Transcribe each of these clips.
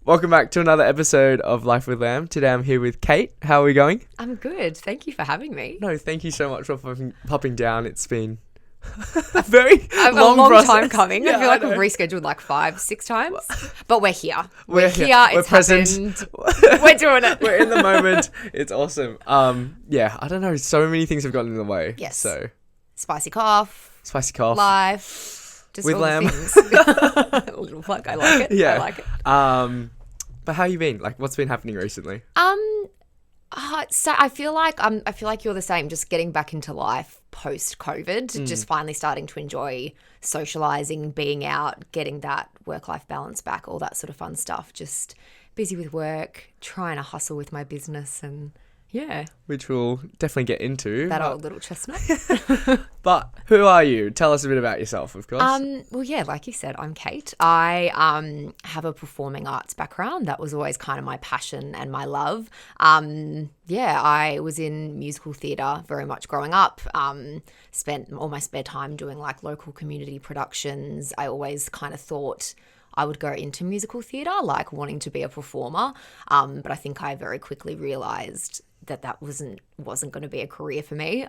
Welcome back to another episode of Life with Lamb. Today I'm here with Kate. How are we going? I'm good. Thank you for having me. No, thank you so much for popping down. It's been a very long time coming. Yeah, I feel like we've rescheduled like 5-6 times, but we're here. We're here. It's present. Happened. We're doing it. We're in the moment. It's awesome. Yeah, I don't know. So many things have gotten in the way. Yes. So Spicy cough. Life. Just with all Lamb. The things. Little plug. I like it. Yeah. I like it. But how you been? Like, what's been happening recently? So I feel like you're the same. Just getting back into life post COVID, just finally starting to enjoy socializing, being out, getting that work-life balance back, all that sort of fun stuff. Just busy with work, trying to hustle with my business, and yeah, Which we'll definitely get into. that old little chestnut. But who are you? Tell us a bit about yourself, of course. Well, yeah, like you said, I'm Kate. I have a performing arts background. That was always kind of my passion and my love. Yeah, I was in musical theatre very much growing up. Spent all my spare time doing like local community productions. I always kind of thought I would go into musical theatre, like wanting to be a performer. But I think I very quickly realised that wasn't going to be a career for me.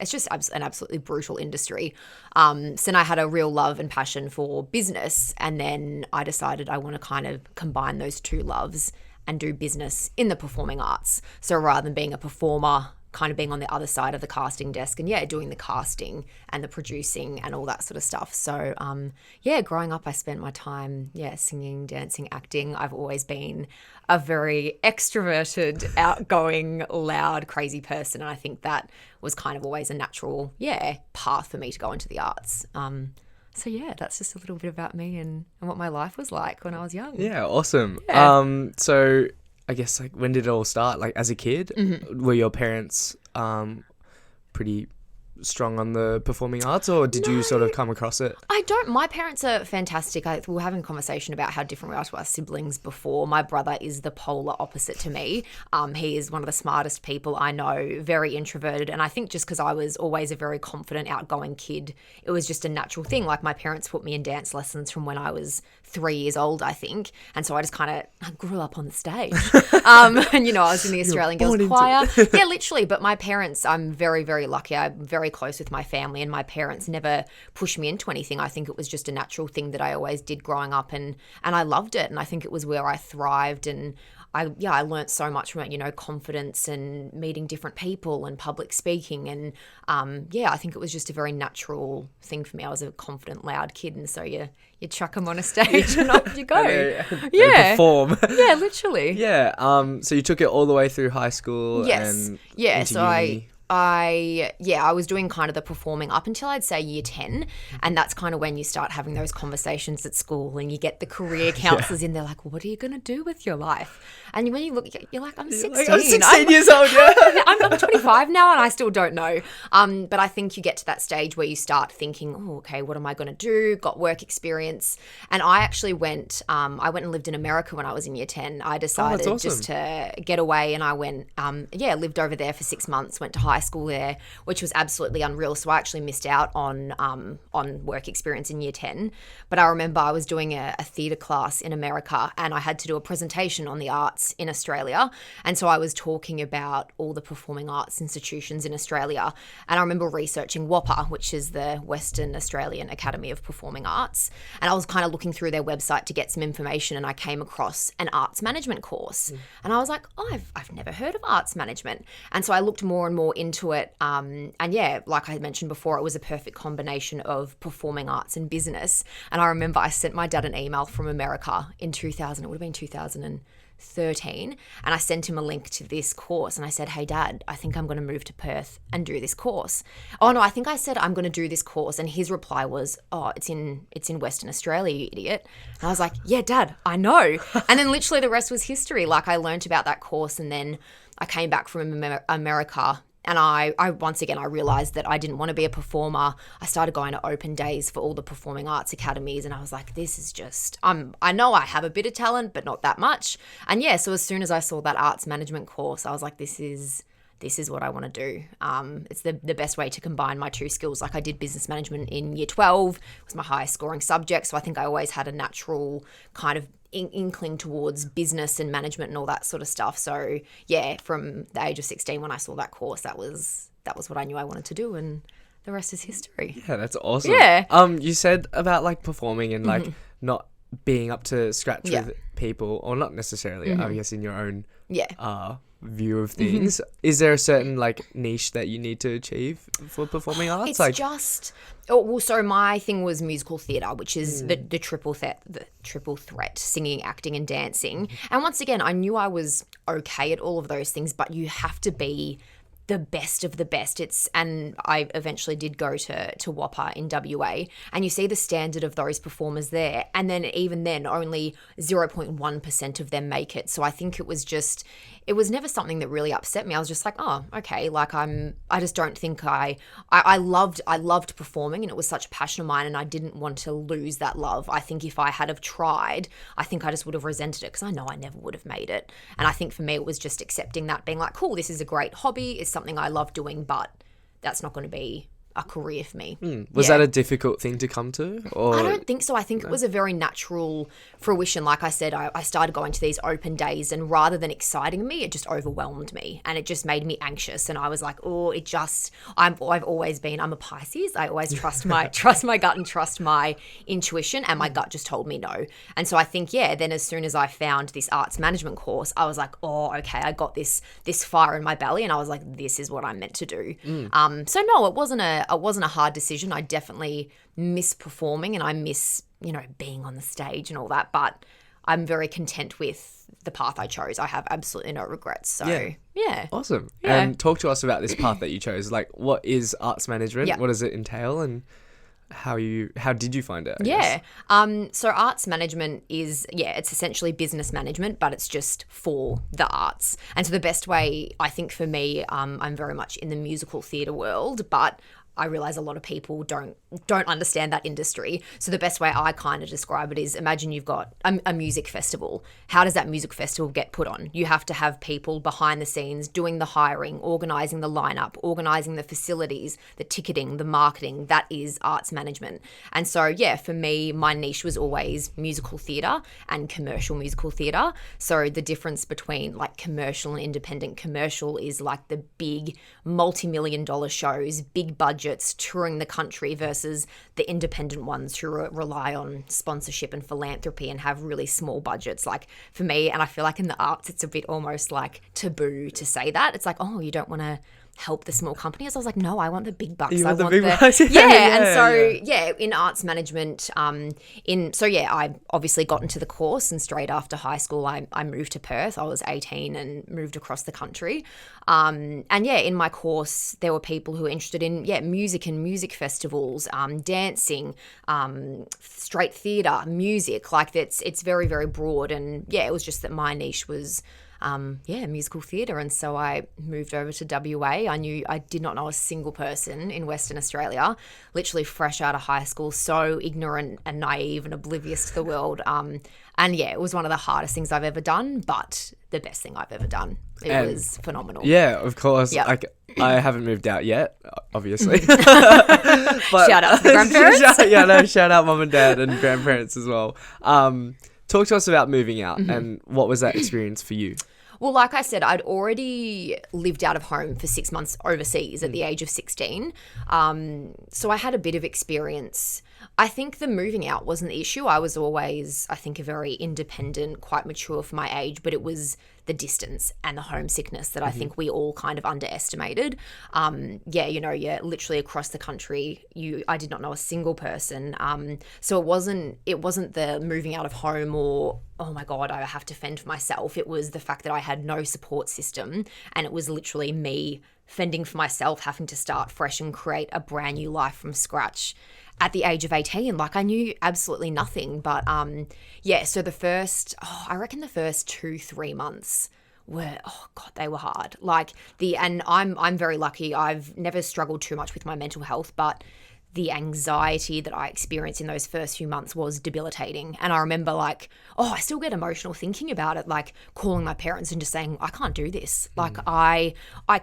It's just an absolutely brutal industry. So then I had a real love and passion for business, and then I decided I want to kind of combine those two loves and do business in the performing arts. So rather than being a performer, kind of being on the other side of the casting desk and doing the casting and the producing and all that sort of stuff. So growing up I spent my time singing, dancing, acting. I've always been a very extroverted, outgoing, loud, crazy person, and I think that was kind of always a natural path for me to go into the arts. So that's just a little bit about me and what my life was like when I was young. Yeah, awesome. So I guess, like, when did it all start? Like, as a kid, were your parents pretty strong on the performing arts, or did you sort of come across it? I don't. My parents are fantastic. We were having a conversation about how different we are to our siblings before. My brother is the polar opposite to me. He is one of the smartest people I know, very introverted. And I think just because I was always a very confident, outgoing kid, it was just a natural thing. Like, my parents put me in dance lessons from when I was 3 years old, I think. And so I just kind of grew up on the stage. And, I was in the Australian Girls Choir. Yeah, literally. But my parents, I'm very, very lucky. I'm very close with my family, and my parents never pushed me into anything. I think it was just a natural thing that I always did growing up, and I loved it. And I think it was where I thrived, and I learned so much from it, confidence and meeting different people and public speaking. And I think it was just a very natural thing for me. I was a confident, loud kid, and so you chuck them on a stage and off you go. They perform. Yeah, literally. Yeah. So you took it all the way through high school. Yes. And So uni. I was doing kind of the performing up until I'd say year 10, and that's kind of when you start having those conversations at school and you get the career counsellors in there like, well, what are you going to do with your life? And when you look, you're like, I'm 16. Like, I'm 16 years old, yeah. I'm 25 now and I still don't know. But I think you get to that stage where you start thinking, oh, okay, what am I going to do? Got work experience. And I actually went and lived in America when I was in year 10. I decided that's awesome. just to get away, and I went, lived over there for 6 months, went to high school there, which was absolutely unreal. So I actually missed out on work experience in year 10. But I remember I was doing a theatre class in America, and I had to do a presentation on the arts in Australia. And so I was talking about all the performing arts institutions in Australia. And I remember researching WAPA, which is the Western Australian Academy of Performing Arts. And I was kind of looking through their website to get some information, and I came across an arts management course. And I was like, oh, I've never heard of arts management. And so I looked more and more into it. Like I mentioned before, it was a perfect combination of performing arts and business. And I remember I sent my dad an email from America in 2000. It would have been 2013, and I sent him a link to this course, and I said, hey Dad, I think I'm going to move to Perth and do this course. Oh no, I think I said I'm going to do this course, and his reply was, oh, it's in Western Australia, you idiot. And I was like, yeah Dad, I know. And then literally the rest was history. Like, I learned about that course, and then I came back from America. And I once again, I realised that I didn't want to be a performer. I started going to open days for all the performing arts academies, and I was like, this is just, I know I have a bit of talent, but not that much. And so as soon as I saw that arts management course, I was like, this is what I want to do. It's the best way to combine my two skills. Like, I did business management in year 12. It was my highest scoring subject. So I think I always had a natural kind of inkling towards business and management and all that sort of stuff. So yeah, from the age of 16 when I saw that course, that was what I knew I wanted to do, and the rest is history. Yeah, that's awesome. Yeah. You said about like performing and like not being up to scratch with people, or not necessarily, I guess, in your own view of things. Is there a certain like niche that you need to achieve for performing arts? It's like just so my thing was musical theatre, which is the triple threat, singing, acting and dancing. And once again, I knew I was okay at all of those things, but you have to be the best of the best. And I eventually did go to WAPA in WA, and you see the standard of those performers there, and then even then only 0.1% of them make it. So I think it was never something that really upset me. I was just like, oh, okay, like I just don't think I loved performing, and it was such a passion of mine, and I didn't want to lose that love. I think if I had have tried, I think I just would have resented it, because I know I never would have made it. And I think for me it was just accepting that, being like, cool, this is a great hobby, it's something I love doing, but that's not going to be a career for me. Was that a difficult thing to come to? Or? I don't think so. I think it was a very natural fruition. Like I said, I started going to these open days, and rather than exciting me, it just overwhelmed me, and it just made me anxious. And I was like, oh, I've always been, I'm a Pisces. I always trust my gut and trust my intuition, and my gut just told me no. And so I think, then as soon as I found this arts management course, I was like, oh, okay, I got this fire in my belly, and I was like, this is what I'm meant to do. So no, it wasn't a hard decision. I definitely miss performing, and I miss, being on the stage and all that, but I'm very content with the path I chose. I have absolutely no regrets. So yeah. Awesome. Yeah. And talk to us about this path that you chose. Like, what is arts management? Yeah. What does it entail, and how did you find it? I guess? So arts management is, it's essentially business management, but it's just for the arts. And so the best way, I think for me, I'm very much in the musical theatre world, but I realize a lot of people don't understand that industry. So the best way I kind of describe it is, imagine you've got a music festival. How does that music festival get put on? You have to have people behind the scenes doing the hiring, organising the lineup, organising the facilities, the ticketing, the marketing. That is arts management. And so, for me, my niche was always musical theatre and commercial musical theatre. So the difference between like commercial and independent, commercial is like the big multi-million-dollar shows, big budget, touring the country, versus the independent ones who rely on sponsorship and philanthropy and have really small budgets. Like for me, and I feel like in the arts it's a bit almost like taboo to say that. It's like, oh, you don't want to help the small companies. I was like, no, I want the big bucks. I want the bucks. And so in arts management, I obviously got into the course, and straight after high school I moved to Perth. I was 18 and moved across the country. In my course there were people who were interested in music and music festivals, dancing, straight theatre, music. Like it's very, very broad, and it was just that my niche was musical theatre. And so I moved over to WA. I did not know a single person in Western Australia, literally fresh out of high school, so ignorant and naive and oblivious to the world. It was one of the hardest things I've ever done, but the best thing I've ever done. It was phenomenal. Yeah, of course. Yep. Like, I haven't moved out yet, obviously. But shout out to the grandparents. Shout out mum and dad and grandparents as well. Talk to us about moving out, and what was that experience for you? Well, like I said, I'd already lived out of home for 6 months overseas at the age of 16. So I had a bit of experience. I think the moving out wasn't the issue. I was always, I think, a very independent, quite mature for my age, but it was the distance and the homesickness that I think we all kind of underestimated. Literally across the country, I did not know a single person. So it wasn't the moving out of home or, oh my God, I have to fend for myself. It was the fact that I had no support system, and it was literally me fending for myself, having to start fresh and create a brand new life from scratch at the age of 18. Like, I knew absolutely nothing. But so the first 2-3 months were, oh God, they were hard. And I'm very lucky. I've never struggled too much with my mental health, but the anxiety that I experienced in those first few months was debilitating. And I remember I still get emotional thinking about it, like calling my parents and just saying, I can't do this. Like I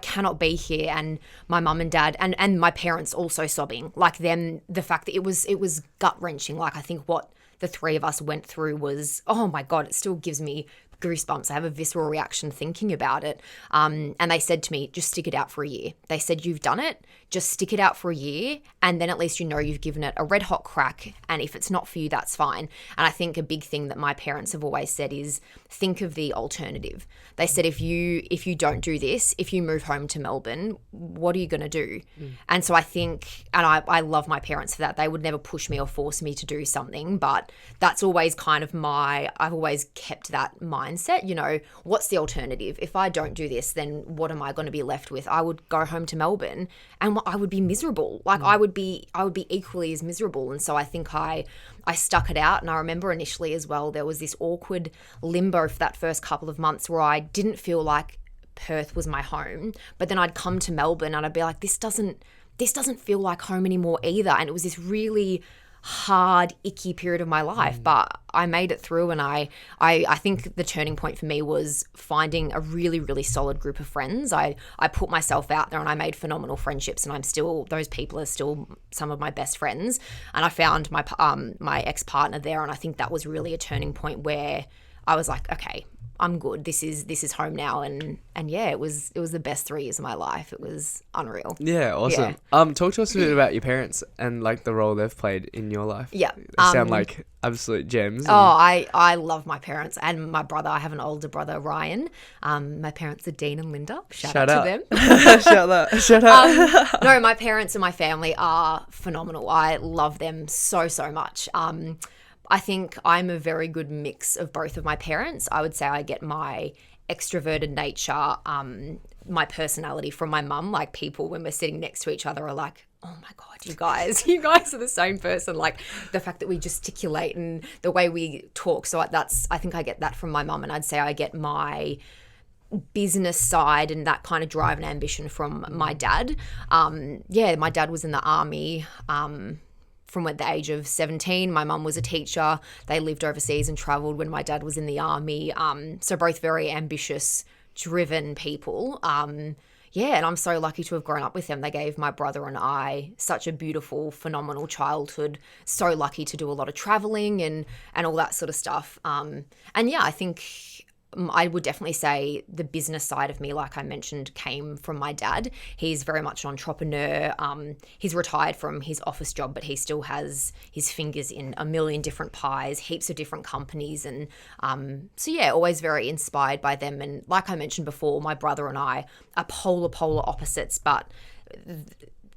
cannot be here. And my mum and dad and my parents also sobbing, like them, the fact that it was gut wrenching. Like, I think what the three of us went through was, oh my God, it still gives me goosebumps. I have a visceral reaction thinking about it. And they said to me, just stick it out for a year. They said, you've done it, just stick it out for a year. And then at least you know you've given it a red hot crack. And if it's not for you, that's fine. And I think a big thing that my parents have always said is think of the alternative. They said, if you don't do this, if you move home to Melbourne, what are you going to do? And so I think, and I love my parents for that. They would never push me or force me to do something, but that's always kind of I've always kept that mindset, you know, what's the alternative? If I don't do this, then what am I going to be left with? I would go home to Melbourne and I would be miserable. Like I would be equally as miserable. And so I think I stuck it out. And I remember initially as well, there was this awkward limbo for that first couple of months where I didn't feel like Perth was my home, but then I'd come to Melbourne and I'd be like, this doesn't feel like home anymore either. And it was this really hard, icky period of my life, but I made it through. And I think the turning point for me was finding a really, really solid group of friends. I put myself out there and I made phenomenal friendships, and those people are still some of my best friends. And I found my ex-partner there, and I think that was really a turning point where I was like, okay, I'm good. This is home now. And yeah, it was the best 3 years of my life. It was unreal. Yeah, awesome. Yeah. Talk to us a bit about your parents and like the role they've played in your life. Yeah. They sound like absolute gems. Oh, I love my parents and my brother. I have an older brother, Ryan. My parents are Dean and Linda. Shout out to them. Shout out. No, my parents and my family are phenomenal. I love them so, so much. I think I'm a very good mix of both of my parents. I would say I get my extroverted nature, my personality from my mum. Like people, when we're sitting next to each other, are like, oh my God, you guys are the same person. Like the fact that we gesticulate and the way we talk. So I think I get that from my mum. And I'd say I get my business side and that kind of drive and ambition from my dad. My dad was in the army, from the age of 17. My mum was a teacher. They lived overseas and travelled when my dad was in the army. So both very ambitious, driven people. And I'm so lucky to have grown up with them. They gave my brother and I such a beautiful, phenomenal childhood. So lucky to do a lot of travelling and all that sort of stuff. I think I would definitely say the business side of me, like I mentioned, came from my dad. He's very much an entrepreneur. He's retired from his office job, but he still has his fingers in a million different pies, heaps of different companies. And always very inspired by them. And like I mentioned before, my brother and I are polar opposites, but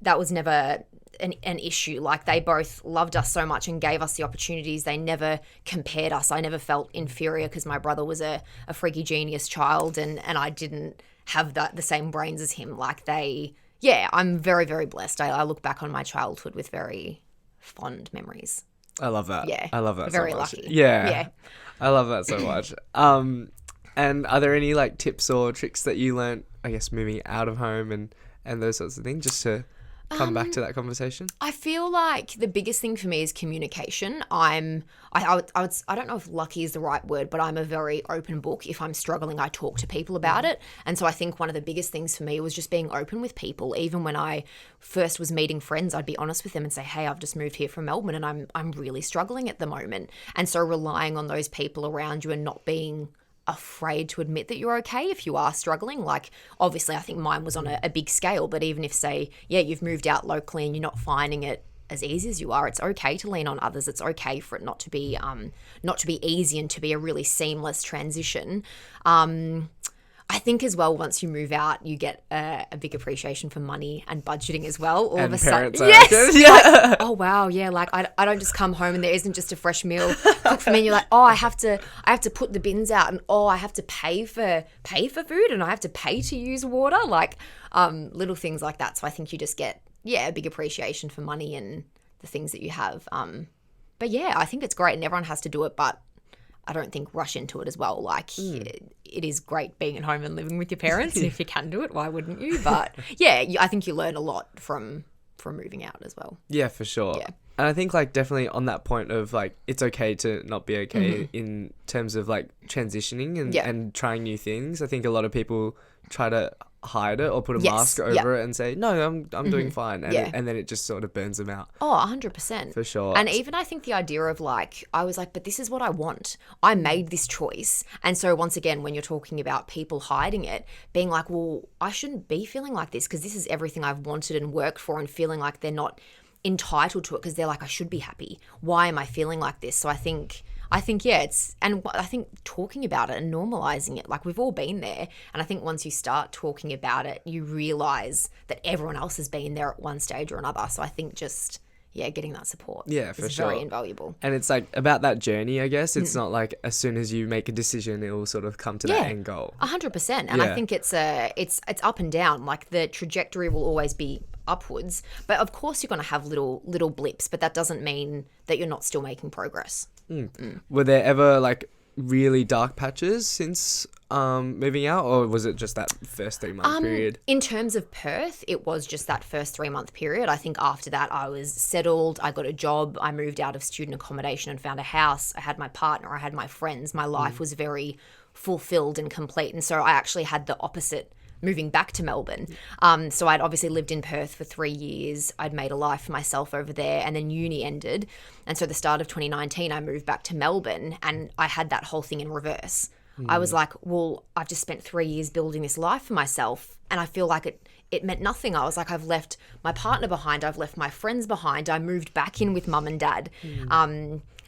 that was never an issue. Like they both loved us so much and gave us the opportunities. They never compared us. I never felt inferior because my brother was a freaky genius child and I didn't have the same brains as him. Like I'm very, very blessed. I look back on my childhood with very fond memories. I love that. Yeah. I love that very so much. lucky. Yeah. I love that so much. And are there any like tips or tricks that you learnt, I guess, moving out of home and those sorts of things, just to come back to that conversation? I feel like the biggest thing for me is communication. I don't know if lucky is the right word, but I'm a very open book. If I'm struggling, I talk to people about it. And so I think one of the biggest things for me was just being open with people. Even when I first was meeting friends, I'd be honest with them and say, hey, I've just moved here from Melbourne and I'm really struggling at the moment. And so relying on those people around you and not being afraid to admit that you're okay if you are struggling. Like obviously I think mine was on a big scale, but even if say, you've moved out locally and you're not finding it as easy as you are, it's okay to lean on others. It's okay for it not to be easy and to be a really seamless transition. I think as well, once you move out, you get a big appreciation for money and budgeting as well. All of a sudden, yes, like, oh wow, yeah. Like I don't just come home and there isn't just a fresh meal cooked for me. And you're like, oh, I have to put the bins out, and oh, I have to pay for food, and I have to pay to use water. Like little things like that. So I think you just get a big appreciation for money and the things that you have. But yeah, I think it's great, and everyone has to do it, but I don't think rush into it as well. Like it is great being at home and living with your parents. And if you can do it, why wouldn't you? But I think you learn a lot from moving out as well. Yeah, for sure. Yeah. And I think like definitely on that point of like, it's okay to not be okay in terms of like transitioning and trying new things. I think a lot of people try to hide it or put a Yes, mask yep. over it and say, no, I'm doing fine. And, Yeah. and then it just sort of burns them out. Oh, 100%. For sure. And even I think the idea of like, I was like, but this is what I want. I made this choice. And so once again, when you're talking about people hiding it, being like, well, I shouldn't be feeling like this because this is everything I've wanted and worked for, and feeling like they're not entitled to it because they're like, I should be happy. Why am I feeling like this? So I think yeah, I think talking about it and normalizing it, like we've all been there. And I think once you start talking about it, you realize that everyone else has been there at one stage or another. So I think just, yeah, getting that support is very invaluable. And it's like about that journey, I guess. It's not like as soon as you make a decision, it will sort of come to that end goal. 100%. And I think it's up and down. Like the trajectory will always be upwards, but of course you're going to have little blips, but that doesn't mean that you're not still making progress. Were there ever like really dark patches since moving out, or was it just that first 3-month period? In terms of Perth, it was just that first 3-month period. I think after that I was settled, I got a job, I moved out of student accommodation and found a house, I had my partner, I had my friends, my life was very fulfilled and complete. And so I actually had the opposite moving back to Melbourne. So I'd obviously lived in Perth for 3 years. I'd made a life for myself over there, and then uni ended. And so the start of 2019, I moved back to Melbourne, and I had that whole thing in reverse. I was like, well, I've just spent 3 years building this life for myself, and I feel like it meant nothing. I was like, I've left my partner behind. I've left my friends behind. I moved back in with mum and dad.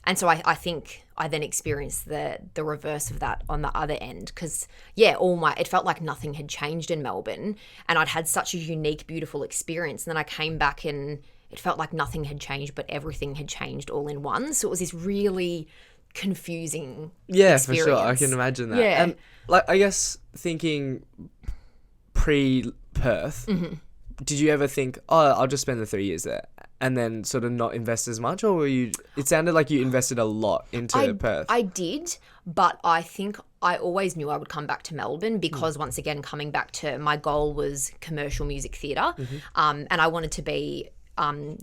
And so I think I then experienced the reverse of that on the other end, because, yeah, it felt like nothing had changed in Melbourne, and I'd had such a unique, beautiful experience. And then I came back and it felt like nothing had changed, but everything had changed all in one. So it was this really confusing experience. For sure. I can imagine that. Yeah. And like, I guess thinking pre-Perth, did you ever think, I'll just spend the 3 years there and then sort of not invest as much? Or it sounded like you invested a lot into Perth. I did, but I think I always knew I would come back to Melbourne because once again, coming back to my goal was commercial music theatre. And I wanted to be,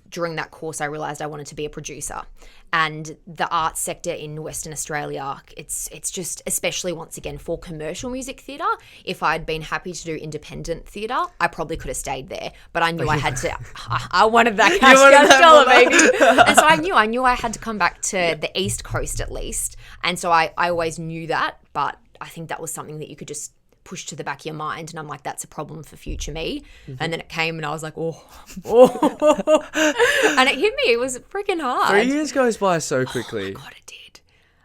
during that course, I realised I wanted to be a producer. And the arts sector in Western Australia, it's just, especially once again for commercial music theatre, if I'd been happy to do independent theatre, I probably could have stayed there. But I knew I had to, I wanted that cash dollar, baby. And so I knew I had to come back to the East Coast at least. And so I always knew that, but I think that was something that you could just push to the back of your mind, and I'm like, that's a problem for future me. And then it came and I was like, oh. And it hit me. It was freaking hard. 3 years goes by so quickly. God, it did.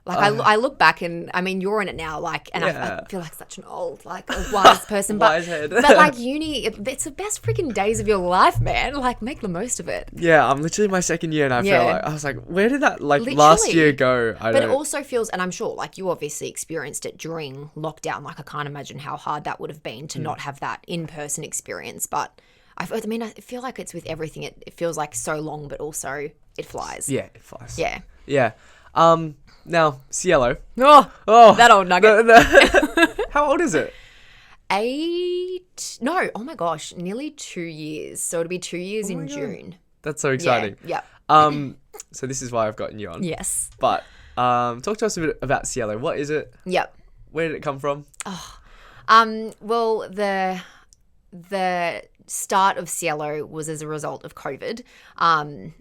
Like I look back and I mean, you're in it now, like, and I feel like such an old, like a wise person, Wise head. but like uni, it's the best freaking days of your life, man. Like, make the most of it. Yeah, I'm literally my second year, and I feel like I was like, where did that last year go? But it also feels, and I'm sure like you obviously experienced it during lockdown. Like I can't imagine how hard that would have been to not have that in-person experience. But I feel like it's with everything. It feels like so long, but also it flies. Yeah, it flies. Yeah. Yeah. Now, Cielo. Oh, that old nugget. How old is it? 8? No, oh my gosh, nearly 2 years. So it'll be 2 years in June. That's so exciting. Yeah. So this is why I've gotten you on. Yes. But talk to us a bit about Cielo. What is it? Yep. Where did it come from? Well, the start of Cielo was as a result of COVID.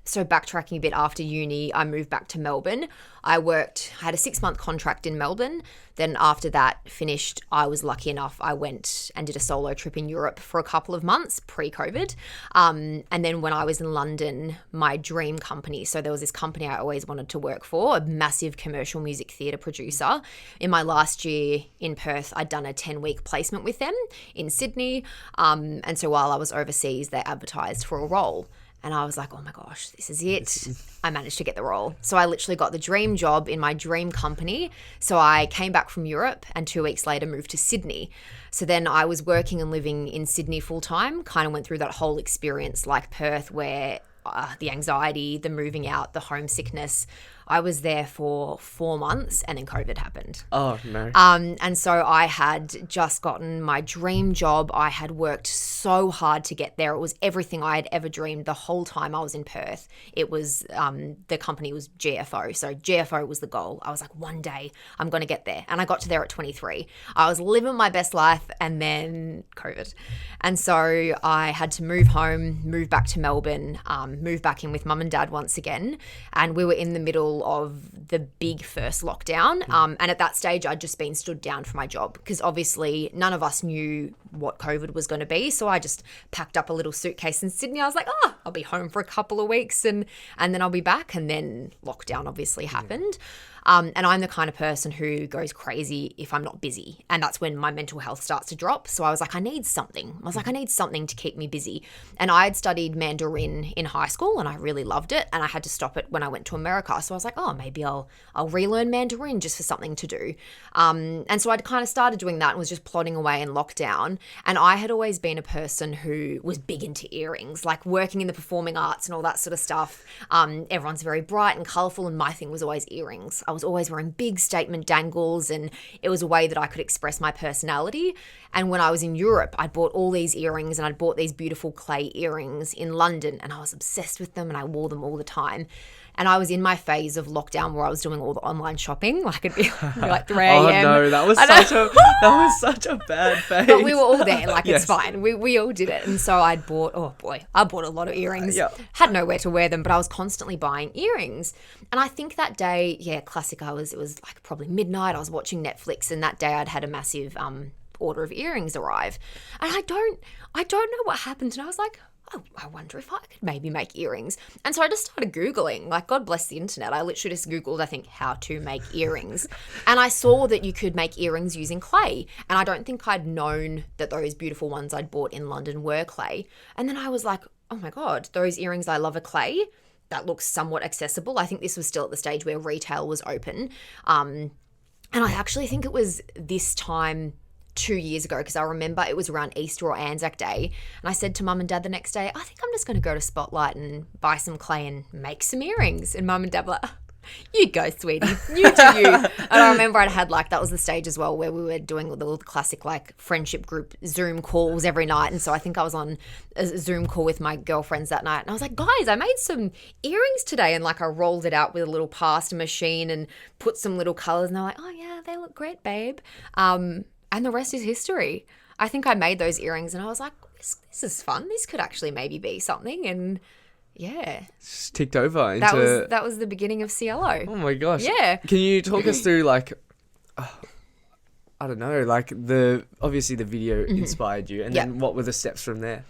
So backtracking a bit, after uni, I moved back to Melbourne. I had a 6-month contract in Melbourne. Then after that finished, I was lucky enough, I went and did a solo trip in Europe for a couple of months pre-COVID. And then when I was in London, my dream company, so there was this company I always wanted to work for, a massive commercial music theatre producer. In my last year in Perth, I'd done a 10-week placement with them in Sydney. And so while I was overseas, they advertised for a role. And I was like, oh my gosh, this is it. I managed to get the role. So I literally got the dream job in my dream company. So I came back from Europe and 2 weeks later moved to Sydney. So then I was working and living in Sydney full time, kind of went through that whole experience like Perth where the anxiety, the moving out, the homesickness. I was there for 4 months and then COVID happened. Oh, no. And so I had just gotten my dream job. I had worked so hard to get there. It was everything I had ever dreamed the whole time I was in Perth. It was, the company was GFO. So GFO was the goal. I was like, one day I'm going to get there. And I got to there at 23. I was living my best life and then COVID. And so I had to move home, move back to Melbourne, move back in with mum and dad once again. And we were in the middle of the big first lockdown. And at that stage, I'd just been stood down from my job because obviously none of us knew what COVID was going to be. So I just packed up a little suitcase in Sydney. I was like, I'll be home for a couple of weeks and then I'll be back. And then lockdown obviously happened. And I'm the kind of person who goes crazy if I'm not busy. And that's when my mental health starts to drop. So I was like, I need something. I need something to keep me busy. And I had studied Mandarin in high school and I really loved it. And I had to stop it when I went to America. So I was like, maybe I'll relearn Mandarin just for something to do. And so I'd kind of started doing that and was just plodding away in lockdown. And I had always been a person who was big into earrings, like working in the performing arts and all that sort of stuff. Everyone's very bright and colourful. And my thing was always earrings. I was always wearing big statement dangles and it was a way that I could express my personality. And when I was in Europe, I'd bought all these earrings and I'd bought these beautiful clay earrings in London and I was obsessed with them and I wore them all the time. And I was in my phase of lockdown where I was doing all the online shopping. Like it'd be like 3 a.m. Oh no, that was such a bad phase. But we were all there. Like Yes. it's fine. We all did it. And so I bought a lot of earrings. Yeah. Had nowhere to wear them, but I was constantly buying earrings. And I think that day, classic. It was like probably midnight. I was watching Netflix, and that day I'd had a massive order of earrings arrive, and I don't know what happened. And I was like, I wonder if I could maybe make earrings. And so I just started Googling, like God bless the internet. I literally just Googled, I think, how to make earrings. And I saw that you could make earrings using clay. And I don't think I'd known that those beautiful ones I'd bought in London were clay. And then I was like, oh my God, those earrings I love are clay. That looks somewhat accessible. I think this was still at the stage where retail was open. And I actually think it was this time 2 years ago, because I remember it was around Easter or Anzac Day, and I said to mum and dad the next day, I think I'm just going to go to Spotlight and buy some clay and make some earrings. And mum and dad were like, you go, sweetie, you do you. And I remember I'd had that was the stage as well where we were doing all the classic friendship group Zoom calls every night. And so I think I was on a Zoom call with my girlfriends that night and I was like, guys, I made some earrings today. And I rolled it out with a little pasta machine and put some little colors and they're like, oh yeah, they look great, babe. And the rest is history. I think I made those earrings and I was like, this is fun. This could actually maybe be something. And yeah. Just ticked over into... That was the beginning of Cielo. Oh my gosh. Yeah. Can you talk us through I don't know, obviously the video inspired you and then what were the steps from there?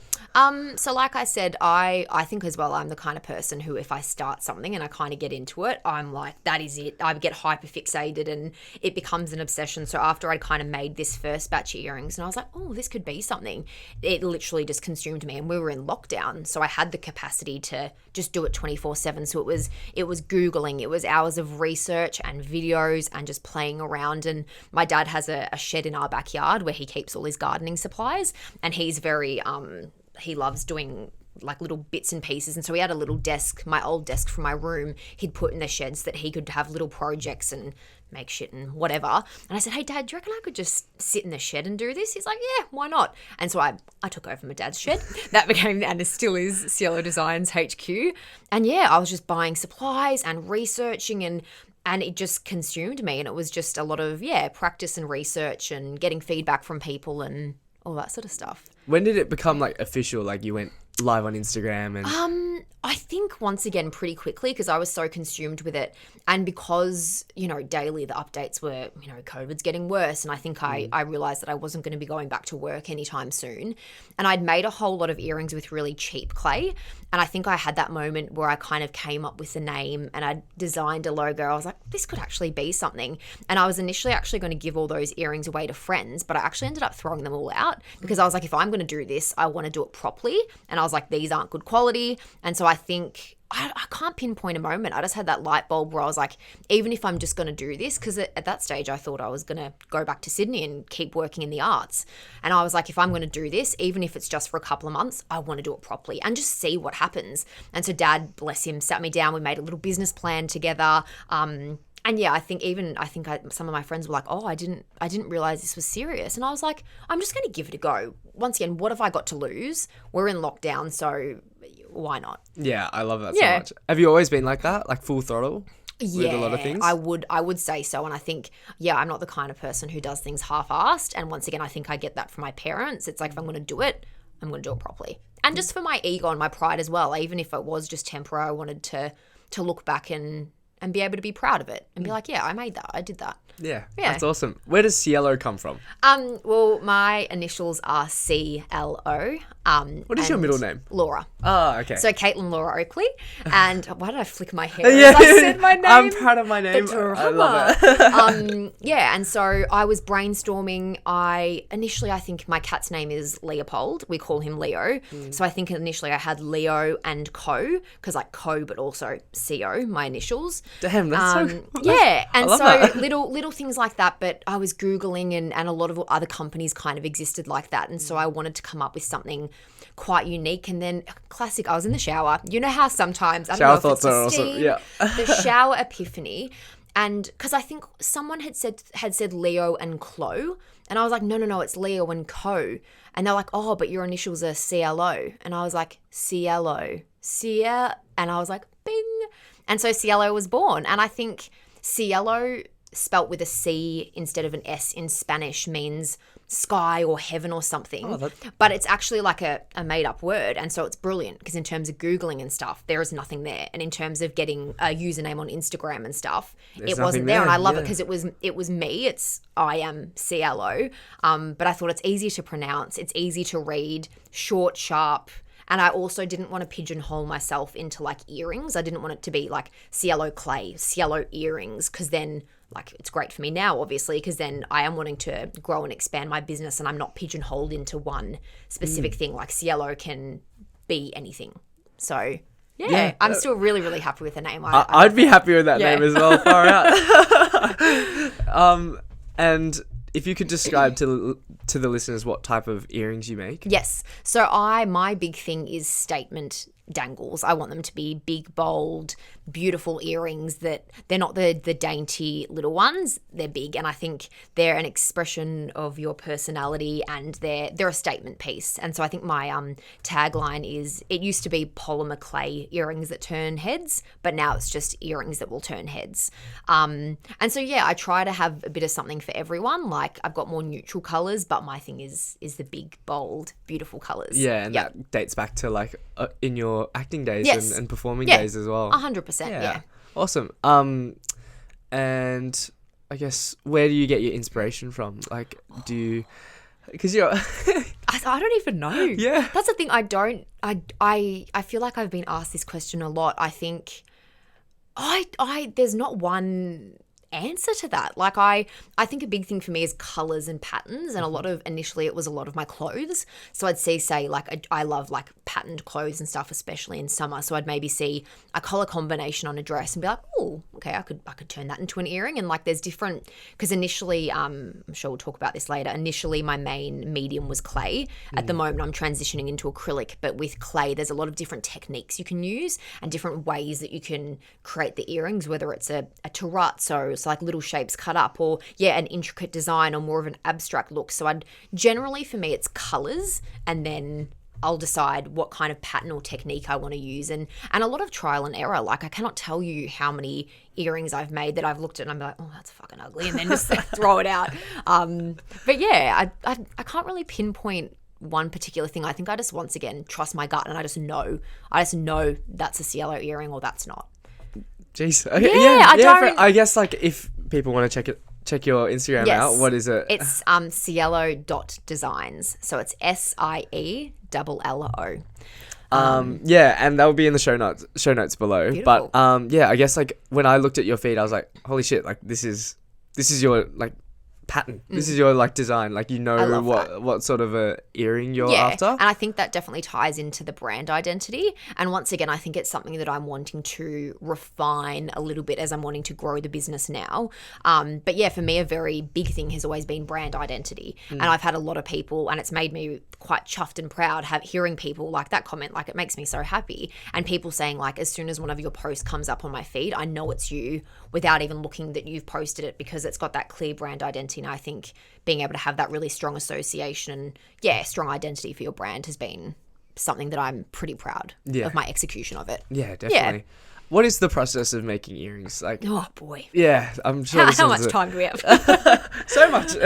So like I said, I think as well, I'm the kind of person who if I start something and I kind of get into it, I'm like, that is it. I get hyper fixated and it becomes an obsession. So after I'd kind of made this first batch of earrings and I was like, oh, this could be something. It literally just consumed me and we were in lockdown. So I had the capacity to just do it 24/7. So it was Googling, it was hours of research and videos and just playing around. And my dad has a shed in our backyard where he keeps all his gardening supplies and he's very, he loves doing little bits and pieces. And so he had a little desk, my old desk from my room, he'd put in the sheds that he could have little projects and make shit and whatever. And I said, hey, Dad, do you reckon I could just sit in the shed and do this? He's like, yeah, why not? And so I took over my dad's shed. That became, and it still is, Siello Designs HQ. And yeah, I was just buying supplies and researching and it just consumed me. And it was just a lot of, practice and research and getting feedback from people and all that sort of stuff. When did it become official? You went live on Instagram and I think once again pretty quickly because I was so consumed with it and because daily the updates were COVID's getting worse and I think I realized that I wasn't going to be going back to work anytime soon and I'd made a whole lot of earrings with really cheap clay and I think I had that moment where I kind of came up with the name and I designed a logo. I was like, this could actually be something, and I was initially actually going to give all those earrings away to friends, but I actually ended up throwing them all out because I was like, if I'm going to do this, I want to do it properly. And I was was like, these aren't good quality. And so I think I can't pinpoint a moment. I just had that light bulb where I was like, even if I'm just going to do this, because at that stage I thought I was going to go back to Sydney and keep working in the arts. And I was like, if I'm going to do this, even if it's just for a couple of months, I want to do it properly and just see what happens. And so Dad, bless him, sat me down. We made a little business plan together. And yeah, I think some of my friends were like, oh, I didn't realize this was serious. And I was like, I'm just going to give it a go. Once again, what have I got to lose? We're in lockdown, so why not? Yeah, I love that so much. Have you always been like that? Like full throttle? With a lot of things? I would say so. And I think, I'm not the kind of person who does things half-assed. And once again, I think I get that from my parents. It's like, if I'm going to do it, I'm going to do it properly. And just for my ego and my pride as well, even if it was just temporary, I wanted to look back and be able to be proud of it and be like, yeah, I made that. I did that. Yeah, that's awesome. Where does Cielo come from? Well, my initials are CLO. What is your middle name? Laura. Oh, okay. So Caitlin Laura Oakley. And why did I flick my hair as I said my name? I'm proud of my name. I love it. And so I was brainstorming. I think my cat's name is Leopold. We call him Leo. So I think initially I had Leo and Co, because like Co, but also CO, my initials. Damn, that's so cool. Yeah, and so that. little things like that. But I was Googling and a lot of other companies kind of existed like that. And so I wanted to come up with something quite unique. And then classic, I was in the shower. You know how sometimes, I don't know if it's the steam, the shower epiphany. And because I think someone had said Leo and Chloe. And I was like, no, it's Leo and Co. And they're like, oh, but your initials are CLO. And I was like, Cielo. And I was like, bing. And so Cielo was born. And I think Cielo, spelt with a C instead of an S in Spanish, means sky or heaven or something. But it's actually like a made-up word. And so it's brilliant because in terms of Googling and stuff, there is nothing there. And in terms of getting a username on Instagram and stuff, it wasn't there. And I love it because it was me. I am Cielo. But I thought it's easy to pronounce. It's easy to read, short, sharp. And I also didn't want to pigeonhole myself into like earrings. I didn't want it to be like Cielo clay, Cielo earrings, because then like it's great for me now, obviously, because then I am wanting to grow and expand my business and I'm not pigeonholed into one specific thing. Like Cielo can be anything. So yeah, I'm still really, really happy with the name. I'd be happy with that name as well, far out. And if you could describe to the listeners what type of earrings you make. Yes. So my big thing is statement dangles. I want them to be big, bold, beautiful earrings that they're not the dainty little ones. They're big, and I think they're an expression of your personality, and they're a statement piece. And so I think my tagline is, it used to be polymer clay earrings that turn heads, but now it's just earrings that will turn heads. And so I try to have a bit of something for everyone. Like I've got more neutral colors, but my thing is the big, bold, beautiful colors. Yeah, and that dates back to like in your acting days and performing days as well. 100%. Yeah. Awesome. And I guess, where do you get your inspiration from? Like, do you, because you're I don't even know. Yeah, that's the thing. I feel like I've been asked this question a lot. I think there's not one answer to that. Like I think a big thing for me is colors and patterns, and initially it was a lot of my clothes. So I'd say like I love like patterned clothes and stuff, especially in summer. So I'd maybe see a color combination on a dress and be like, oh, okay, I could turn that into an earring. And like there's different, because initially, I'm sure we'll talk about this later. Initially my main medium was clay. At the moment I'm transitioning into acrylic, but with clay there's a lot of different techniques you can use and different ways that you can create the earrings, whether it's a terrazzo, so like little shapes cut up, or an intricate design, or more of an abstract look. So for me it's colors, and then I'll decide what kind of pattern or technique I want to use, and a lot of trial and error. Like I cannot tell you how many earrings I've made that I've looked at and I'm like, oh, that's fucking ugly, and then just like, throw it out. But I can't really pinpoint one particular thing. I think I just, once again, trust my gut, and I just know that's a Cielo earring or that's not. Jeez. Okay, I guess like if people want to check your Instagram out, what is it? It's Siello.designs. So it's SIELLO. And that will be in the show notes below. Beautiful. But I guess like when I looked at your feed, I was like, holy shit, like this is your like pattern. This is your like design. Like, you know love what sort of a earring you're after. And I think that definitely ties into the brand identity. And once again, I think it's something that I'm wanting to refine a little bit as I'm wanting to grow the business now. But yeah, for me, a very big thing has always been brand identity. And I've had a lot of people, and it's made me quite chuffed and proud hearing people like that comment. Like, it makes me so happy. And people saying like, as soon as one of your posts comes up on my feed, I know it's you without even looking that you've posted it, because it's got that clear brand identity. And I think being able to have that really strong association and strong identity for your brand has been something that I'm pretty proud of my execution of it. Yeah, definitely. Yeah. What is the process of making earrings? Like, oh boy. Yeah, I'm sure. How much time do we have? So much.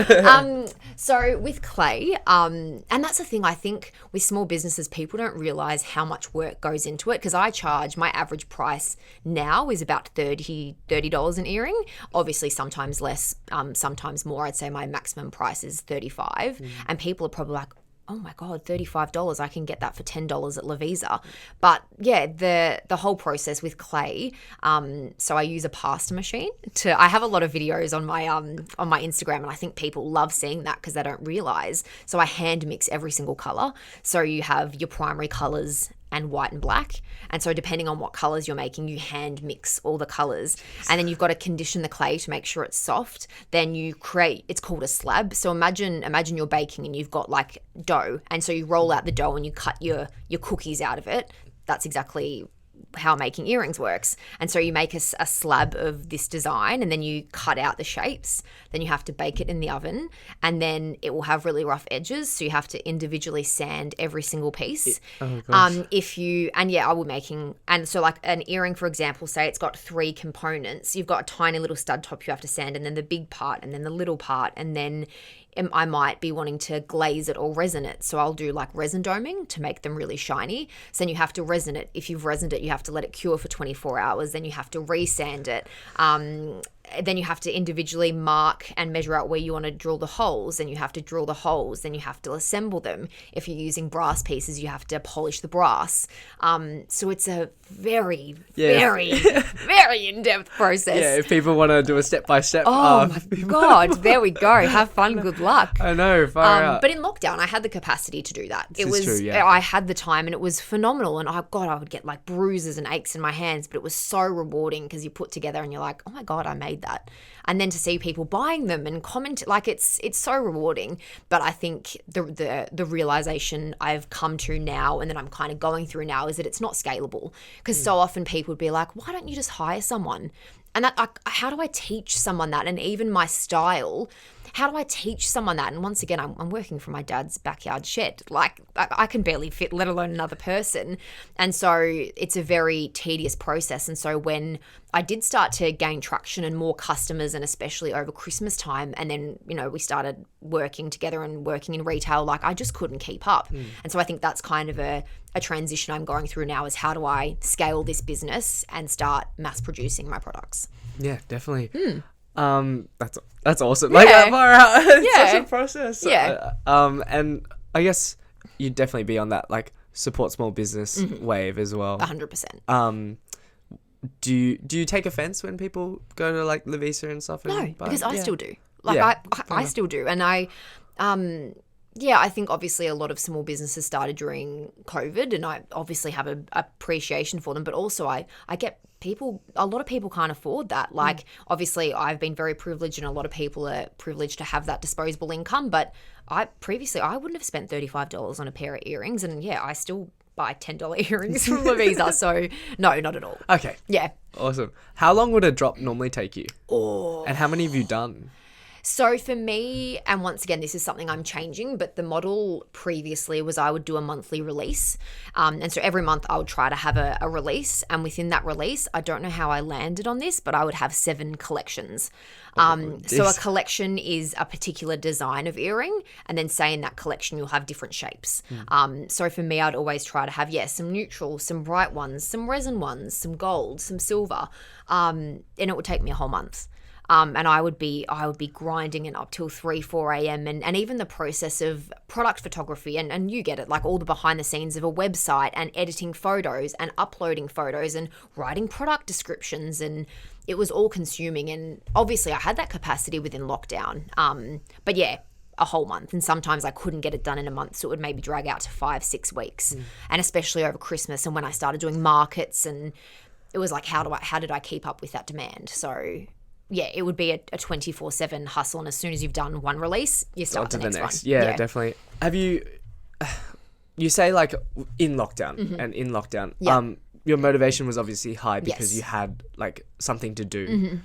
So with clay, and that's the thing, I think with small businesses, people don't realize how much work goes into it, because I charge, my average price now is about $30 an earring. Obviously, sometimes less, sometimes more. I'd say my maximum price is $35, and people are probably like, oh my God, $35, I can get that for $10 at Lavisa. But yeah, the whole process with clay, so I use a pasta machine I have a lot of videos on my Instagram, and I think people love seeing that because they don't realize. So I hand mix every single color. So you have your primary colors and white and black. And so depending on what colors you're making, you hand mix all the colors. And then you've got to condition the clay to make sure it's soft. Then you create, it's called a slab. So imagine you're baking and you've got like dough. And so you roll out the dough and you cut your cookies out of it. That's exactly how making earrings works. And so you make a slab of this design, and then you cut out the shapes. Then you have to bake it in the oven, and then it will have really rough edges. So you have to individually sand every single piece. Oh gosh. I will making, and so like an earring, for example, say it's got 3 components. You've got a tiny little stud top you have to sand, and then the big part, and then the little part, and then I might be wanting to glaze it or resin it. So I'll do like resin doming to make them really shiny. So then you have to resin it. If you've resined it, you have to let it cure for 24 hours. Then you have to resand it. Then you have to individually mark and measure out where you want to drill the holes. Then you have to drill the holes. Then you have to assemble them. If you're using brass pieces, you have to polish the brass. So it's a very, very, very in-depth process. Yeah, if people want to do a step-by-step. Oh my God, there we go. Have fun, good luck. I know, far out. But in lockdown, I had the capacity to do that. This is true, yeah. I had the time, and it was phenomenal. And I would get like bruises and aches in my hands, but it was so rewarding because you put together and you're like, oh my God, I made that. And then to see people buying them and comment, like it's so rewarding. But I think the realization I've come to now, and that I'm kind of going through now, is that it's not scalable. Because so often people would be like, why don't you just hire someone? And how do I teach someone that? And even my style, how do I teach someone that? And once again, I'm working from my dad's backyard shed. Like, I can barely fit, let alone another person. And so it's a very tedious process. And so when I did start to gain traction and more customers, and especially over Christmas time, and then, we started working together and working in retail, like I just couldn't keep up. And so I think that's kind of a transition I'm going through now, is how do I scale this business and start mass producing my products? Yeah, definitely. That's awesome. Like, it's such a process. Yeah. And I guess you'd definitely be on that like support small business wave as well. 100%. Do you take offense when people go to like Lavisa and stuff? No, because I still do. Like I still do. And I think obviously a lot of small businesses started during COVID, and I obviously have an appreciation for them, but also I get a lot of people can't afford that. Like, obviously I've been very privileged, and a lot of people are privileged to have that disposable income, but I wouldn't have spent $35 on a pair of earrings, and I still buy $10 earrings from Lavisa. So no, not at all. Okay. Yeah. Awesome. How long would a drop normally take you? Oh. And how many have you done? So for me, and once again, this is something I'm changing, but the model previously was I would do a monthly release. And so every month I would try to have a release. And within that release, I don't know how I landed on this, but I would have 7 collections. So a collection is a particular design of earring. And then say in that collection, you'll have different shapes. So for me, I'd always try to have, some neutral, some bright ones, some resin ones, some gold, some silver. And it would take me a whole month. And I would be grinding it up till 3, 4 a.m. And even the process of product photography and you get it, like all the behind the scenes of a website and editing photos and uploading photos and writing product descriptions, and it was all consuming. And obviously I had that capacity within lockdown. But yeah, a whole month, and sometimes I couldn't get it done in a month, so it would maybe drag out to 5, 6 weeks, and especially over Christmas and when I started doing markets, and it was like how did I keep up with that demand? So yeah, it would be a 24/7 hustle, and as soon as you've done one release, you start the next one. Yeah, definitely. Have you say like in lockdown and in lockdown, your motivation was obviously high because you had like something to do.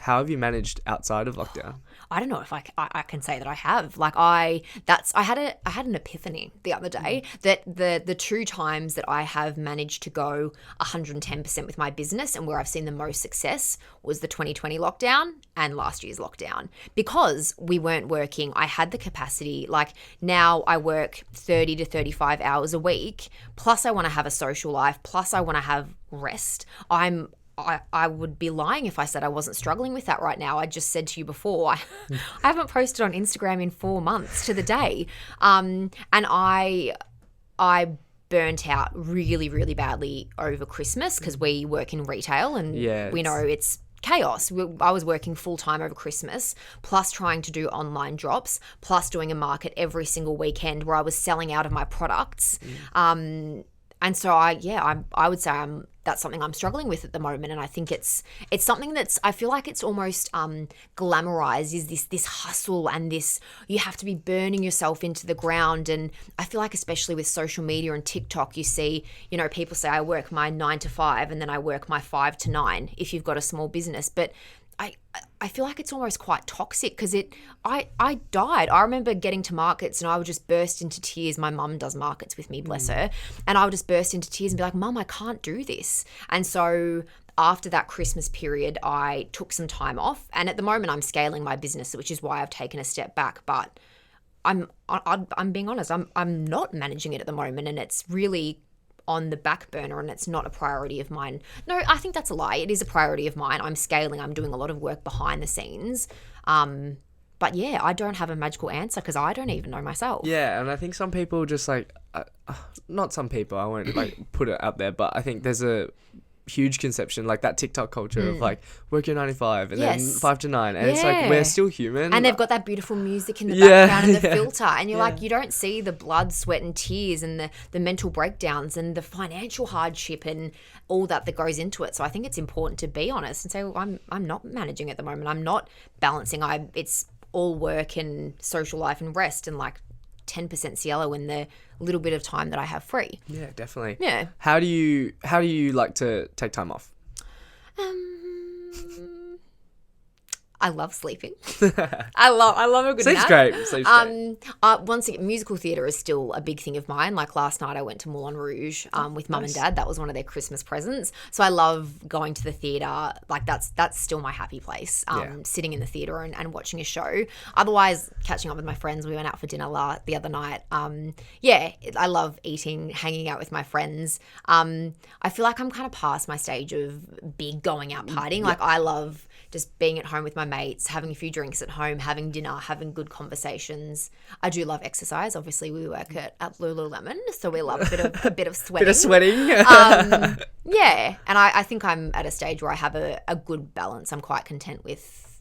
How have you managed outside of lockdown? I don't know if I can say that I have. Like I had an epiphany the other day that the 2 times that I have managed to go 110% with my business and where I've seen the most success was the 2020 lockdown and last year's lockdown. Because we weren't working, I had the capacity. Like now I work 30 to 35 hours a week, plus I want to have a social life, plus I want to have rest. I would be lying if I said I wasn't struggling with that right now. I just said to you before, I haven't posted on Instagram in 4 months to the day. And I burnt out really, really badly over Christmas because we work in retail and we know it's chaos. I was working full time over Christmas, plus trying to do online drops, plus doing a market every single weekend where I was selling out of my products. And so I would say that's something I'm struggling with at the moment. And I think it's something I feel like it's almost glamorized, is this hustle and this, you have to be burning yourself into the ground. And I feel like especially with social media and TikTok, you see, people say I work my 9 to 5 and then I work my 5 to 9 if you've got a small business. But I feel like it's almost quite toxic because I died. I remember getting to markets and I would just burst into tears. My mum does markets with me, bless her. And I would just burst into tears and be like, Mum, I can't do this. And so after that Christmas period, I took some time off. And at the moment I'm scaling my business, which is why I've taken a step back. But I'm being honest, I'm not managing it at the moment, and it's really on the back burner and it's not a priority of mine. No, I think that's a lie. It is a priority of mine. I'm scaling. I'm doing a lot of work behind the scenes. But yeah, I don't have a magical answer because I don't even know myself. Yeah, and I think some people just like, not some people, I won't like put it out there, but I think there's a huge conception, like that TikTok culture of like work your 9 to 5 and then 5 to 9, and it's like we're still human, and they've got that beautiful music in the background and the filter, and you're like, you don't see the blood, sweat and tears and the mental breakdowns and the financial hardship and all that goes into it. So I think it's important to be honest and say, well, I'm not managing at the moment, I'm not balancing, it's all work and social life and rest and like 10% Cielo in the little bit of time that I have free. Yeah, definitely. Yeah. How do you like to take time off? I love sleeping. I love a good Sleep's nap. great. Sleep's great. Once again, musical theatre is still a big thing of mine. Like last night I went to Moulin Rouge with Mum and Dad. That was one of their Christmas presents. So I love going to the theatre. Like that's still my happy place, sitting in the theatre and watching a show. Otherwise, catching up with my friends. We went out for dinner the other night. I love eating, hanging out with my friends. I feel like I'm kind of past my stage of big going out partying. Like I love just being at home with my mates, having a few drinks at home, having dinner, having good conversations. I do love exercise. Obviously, we work at Lululemon, so we love a bit of sweating. Bit of sweating. Yeah, and I think I'm at a stage where I have a good balance. I'm quite content with,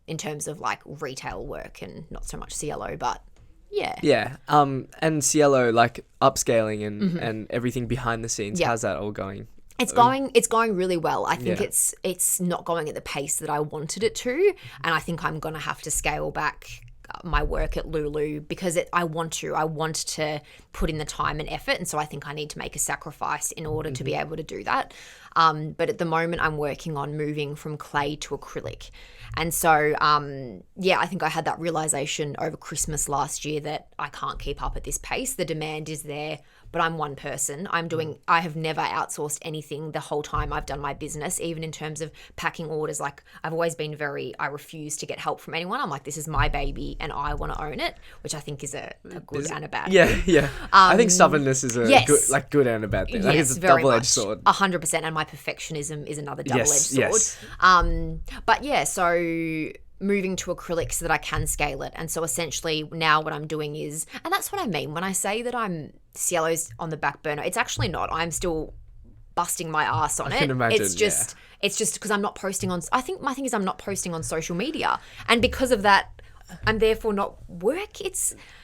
in terms of like retail work and not so much Cielo, but yeah. Yeah. And Cielo, like upscaling and everything behind the scenes. How's that all going? It's going really well. I think it's not going at the pace that I wanted it to, and I think I'm going to have to scale back my work at Lulu because I want to put in the time and effort, and so I think I need to make a sacrifice in order to be able to do that. But at the moment I'm working on moving from clay to acrylic. And so, I think I had that realization over Christmas last year that I can't keep up at this pace. The demand is there, but I'm one person. I have never outsourced anything the whole time I've done my business, even in terms of packing orders. Like I've always been I refuse to get help from anyone. I'm like, this is my baby and I want to own it, which I think is a good and a bad thing. Yeah. I think stubbornness is a good and a bad thing. Like it's a double-edged sword. 100%. And my perfectionism is another double-edged sword. Yes. But yeah, so moving to acrylic so that I can scale it. And so essentially now what I'm doing is, and that's what I mean when I say that Ciello's on the back burner. It's actually not. I'm still busting my ass on it. I can imagine, It's just because I'm not posting on, I think my thing is I'm not posting on social media. And because of that, I'm therefore not work.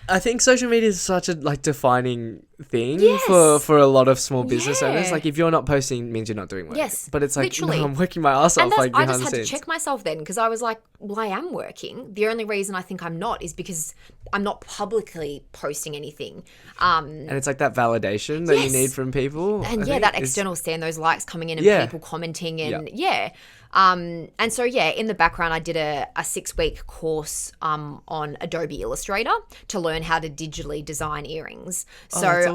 I think social media is such a defining thing Yes. for a lot of small business owners. Yeah. Like if you're not posting, it means you're not doing work. Yes, But it's like, literally. no, I'm working my ass off I behind just the had scenes. to check myself then, because I was like, well, I am working. The only reason I think I'm not is because I'm not publicly posting anything. And it's like that validation that you Yes. need from people. And I yeah, think that is- external stand, those likes coming in and Yeah. people commenting and and so yeah, in the background I did a 6-week course on Adobe Illustrator to learn how to digitally design earrings. So that's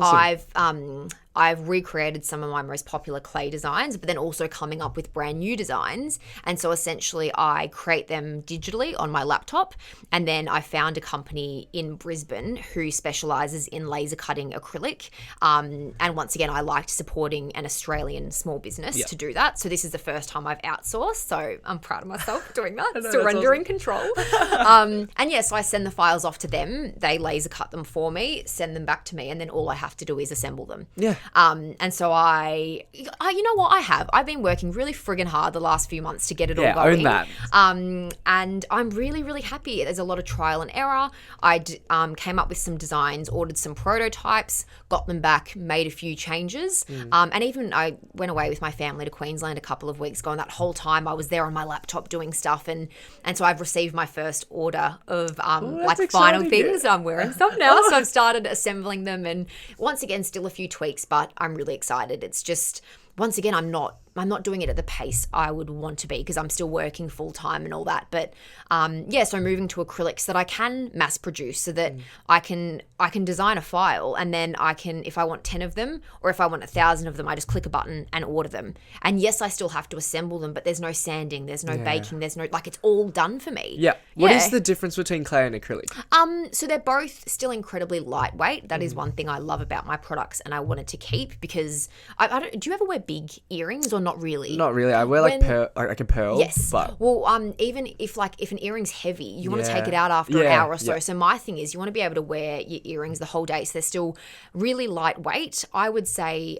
awesome. I've recreated some of my most popular clay designs, but then also coming up with brand new designs. And so essentially I create them digitally on my laptop. And then I found a company in Brisbane who specializes in laser cutting acrylic. And once again, I liked supporting an Australian small business to do that. So this is the first time I've outsourced. So I'm proud of myself doing that, surrendering control. And yeah, so I send the files off to them. They laser cut them for me, send them back to me. And then all I have to do is assemble them. Yeah. And so I you know what, I've been working really friggin' hard the last few months to get it all going. Own that. And I'm really, really happy. There's a lot of trial and error. I came up with some designs, ordered some prototypes, got them back, made a few changes. And even I went away with my family to Queensland a couple of weeks ago, and that whole time I was there on my laptop doing stuff. And so I've received my first order of final exciting. things. I'm wearing stuff now. So I've started assembling them, and once again, still a few tweaks, but I'm really excited. It's just, once again, I'm not doing it at the pace I would want to be because I'm still working full time and all that. But so moving to acrylics that I can mass produce so that I can design a file, and then I can, if I want 10 of them or if I want 1,000 of them, I just click a button and order them. And yes, I still have to assemble them, but there's no sanding, there's no baking, there's no, it's all done for me. Yeah. What is the difference between clay and acrylic? So they're both still incredibly lightweight. That is one thing I love about my products, and I wanted to keep because I don't. Do you ever wear big earrings or not really? Not really. I wear like a pearl. Yes. But Well, even if an earring's heavy, you want to take it out after an hour or so. So my thing is, you want to be able to wear your earrings the whole day, so they're still really lightweight. I would say,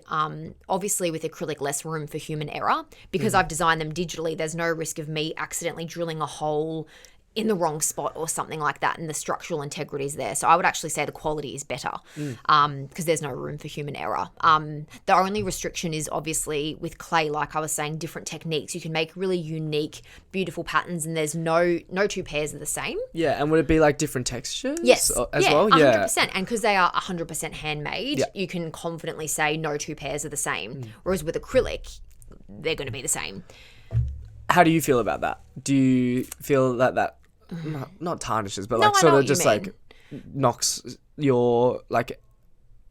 obviously with acrylic, less room for human error because I've designed them digitally. There's no risk of me accidentally drilling a hole in the wrong spot or something like that, and the structural integrity is there. So I would actually say the quality is better because there's no room for human error. The only restriction is obviously with clay, like I was saying, different techniques. You can make really unique, beautiful patterns, and there's no two pairs are the same. yeah, and would it be like different textures? Yes, as well. 100%. And because they are 100% handmade, you can confidently say no two pairs are the same. Whereas with acrylic, they're going to be the same. How do you feel about that? Do you feel that not tarnishes, but No, I know what you mean. Knocks your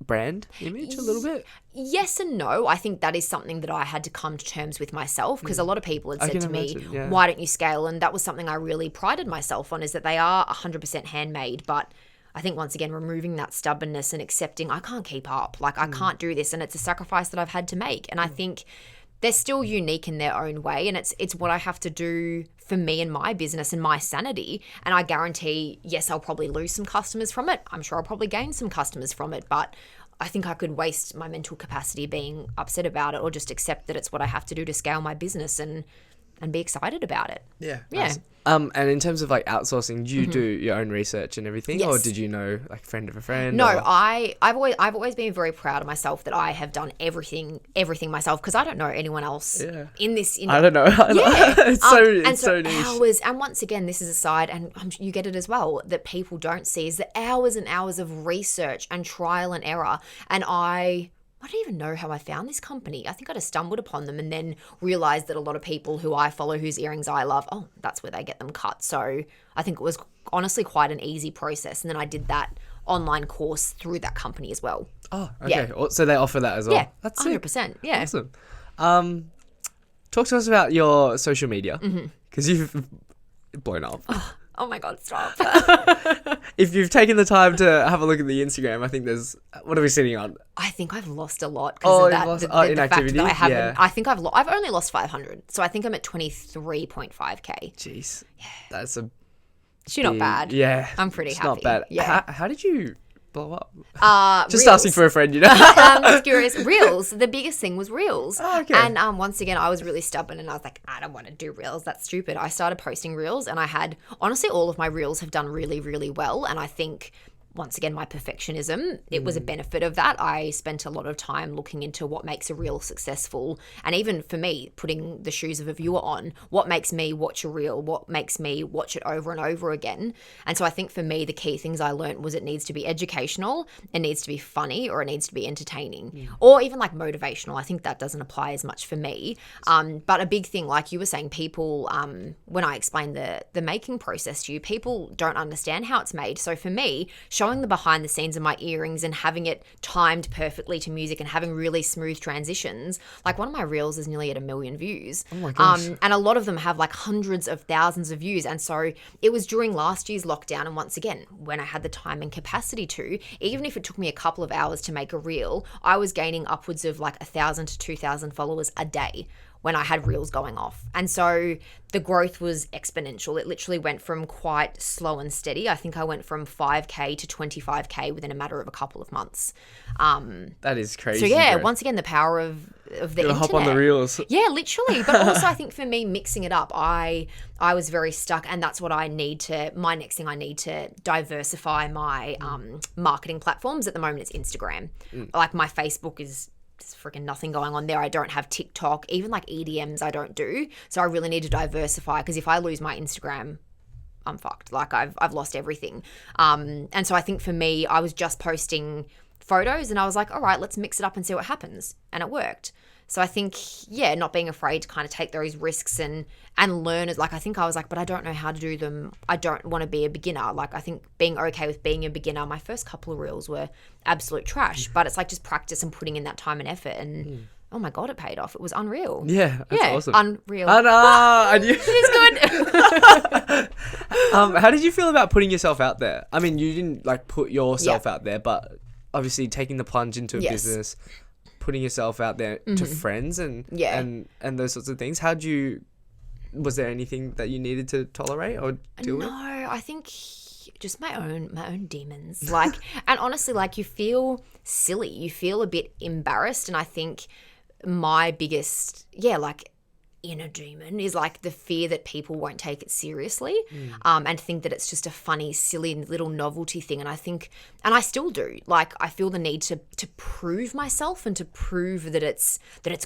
brand image a little bit? Yes and no. I think that is something that I had to come to terms with myself, because a lot of people had said can to me, imagine, yeah. why don't you scale? And that was something I really prided myself on, is that they are 100% handmade, but I think once again, removing that stubbornness and accepting I can't keep up, I can't do this, and it's a sacrifice that I've had to make. And I think they're still unique in their own way, and it's what I have to do for me and my business and my sanity. And I guarantee, yes, I'll probably lose some customers from it. I'm sure I'll probably gain some customers from it, but I think I could waste my mental capacity being upset about it, or just accept that it's what I have to do to scale my business and be excited about it. Yeah. Yeah. Nice. And in terms of outsourcing, do you do your own research and everything, or Yes. did you know friend of a friend? No, or- I've always been very proud of myself that I have done everything myself, because I don't know anyone else in this. I don't know. Yeah, it's so niche. hours. And once again, this is a side, and you get it as well, that people don't see, is the hours and hours of research and trial and error. And I don't even know how I found this company. I think I just stumbled upon them and then realized that a lot of people who I follow, whose earrings I love, that's where they get them cut. So I think it was honestly quite an easy process. And then I did that online course through that company as well. Oh, okay. So they offer that as well. Yeah, That's sick. 100%. Yeah. Awesome. Talk to us about your social media, because you've blown up. Oh my God, stop. If you've taken the time to have a look at the Instagram, I think there's, what are we sitting on? I think I've lost a lot because of that. The fact inactivity? that I haven't. Yeah. I think I've only lost 500. So I think I'm at 23.5K. Jeez. That's a She's not bad. Yeah. I'm pretty it's happy. not bad. Yeah. How did you blow up? Just Reels. asking for a friend, you know? I'm just curious. Reels. The biggest thing was Reels. Oh, okay. And once again, I was really stubborn and I was like, I don't want to do Reels. That's stupid. I started posting Reels and I had, honestly, all of my Reels have done really, really well. And I think, once again, my perfectionism, it was a benefit of that. I spent a lot of time looking into what makes a reel successful. And even for me, putting the shoes of a viewer on, what makes me watch a reel, what makes me watch it over and over again. And so I think for me, the key things I learned was it needs to be educational, it needs to be funny, or it needs to be entertaining, or even like motivational. I think that doesn't apply as much for me. But a big thing, like you were saying, people, when I explain the making process to you, people don't understand how it's made. So for me, showing the behind the scenes of my earrings and having it timed perfectly to music and having really smooth transitions, like one of my reels is nearly at 1 million views. Oh my gosh. And a lot of them have like hundreds of thousands of views. And so it was during last year's lockdown, and once again, when I had the time and capacity to, even if it took me a couple of hours to make a reel, I was gaining upwards of like 1,000 to 2,000 followers a day when I had reels going off. And so the growth was exponential. It literally went from quite slow and steady. I think I went from 5K to 25K within a matter of a couple of months. That is crazy. So yeah, bro. once again, the power of the Gotta internet. hop on the reels. Yeah, literally. But also I think for me, mixing it up, I was very stuck, and that's what I need to, my next thing, I need to diversify my marketing platforms. At the moment, it's Instagram. Like my Facebook is, there's freaking nothing going on there. I don't have TikTok, even like EDMs I don't do. So I really need to diversify, because if I lose my Instagram, I'm fucked. Like I've lost everything. And so I think for me, I was just posting photos and I was like, all right, let's mix it up and see what happens. And it worked. So I think, yeah, not being afraid to kind of take those risks and learn. Like, I think I was like, but I don't know how to do them. I don't want to be a beginner. Like, I think being okay with being a beginner, my first couple of reels were absolute trash, but it's like just practice and putting in that time and effort. And oh my God, it paid off. It was unreal. Yeah, that's awesome. Unreal. I knew. It is good. How did you feel about putting yourself out there? I mean, you didn't like put yourself out there, but obviously taking the plunge into a business, putting yourself out there to friends and those sorts of things. Was there anything that you needed to tolerate or deal with? No, I think just my own demons. Like, and honestly, like, you feel silly, you feel a bit embarrassed, and I think my biggest inner demon is like the fear that people won't take it seriously, and think that it's just a funny, silly little novelty thing. And I think, and I still do, like, I feel the need to prove myself and to prove that it's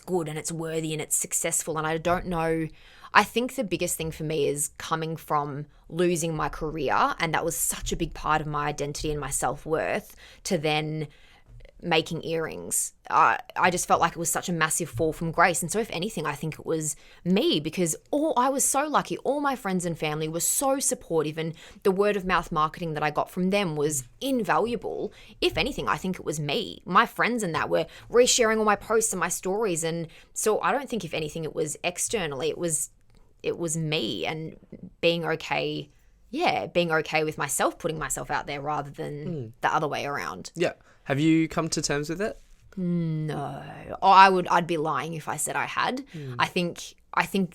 good and it's worthy and it's successful. And I don't know, I think the biggest thing for me is coming from losing my career, and that was such a big part of my identity and my self-worth, to then making earrings. I just felt like it was such a massive fall from grace. And so if anything, I think it was me, because I was so lucky. All my friends and family were so supportive, and the word of mouth marketing that I got from them was invaluable. If anything, I think it was me. My friends and that were resharing all my posts and my stories. And so I don't think, if anything, it was externally. It was me, and being okay with myself, putting myself out there rather than the other way around. Yeah. Have you come to terms with it? No. I'd be lying if I said I had. I think,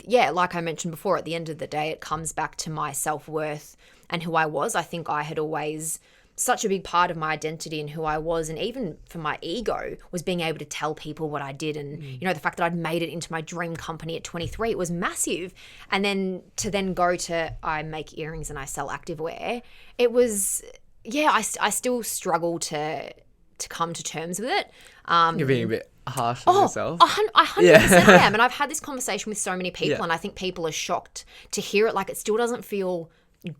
yeah, like I mentioned before, at the end of the day, it comes back to my self-worth and who I was. I think I had always, such a big part of my identity and who I was, and even for my ego, was being able to tell people what I did. And, you know, the fact that I'd made it into my dream company at 23, it was massive. And then to go to, I make earrings and I sell activewear, it was, yeah, I still struggle to come to terms with it. You're being a bit harsh on yourself. I 100% am. And I've had this conversation with so many people, and I think people are shocked to hear it. Like, it still doesn't feel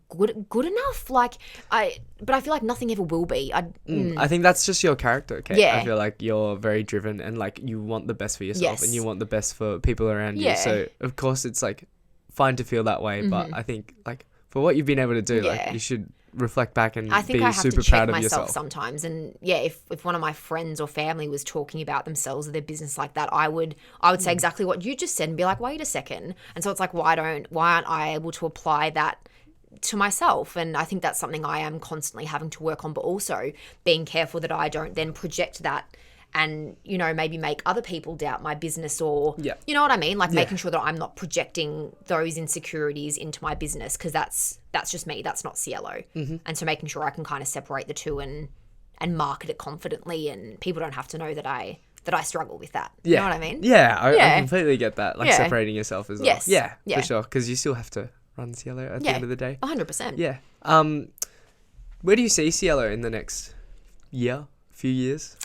good enough. Like, but I feel like nothing ever will be. I think that's just your character, okay? Yeah. I feel like you're very driven, and like you want the best for yourself, Yes. and you want the best for people around Yeah. you. So of course it's like fine to feel that way, but I think like for what you've been able to do, like you should reflect back and I think be I have super to check proud of myself yourself. sometimes. And yeah, if one of my friends or family was talking about themselves or their business like that, I would say exactly what you just said and be like, wait a second. And so it's like, why aren't I able to apply that to myself. And I think that's something I am constantly having to work on, but also being careful that I don't then project that and, you know, maybe make other people doubt my business or, you know what I mean? Like making sure that I'm not projecting those insecurities into my business, because that's just me. That's not Cielo. And so making sure I can kind of separate the two and market it confidently, and people don't have to know that I struggle with that. You know what I mean? Yeah, I completely get that. Like separating yourself as well. Yes. Yeah, for sure. Because you still have to run Cielo at the end of the day. 100%. Yeah. Where do you see Cielo in the next year, few years,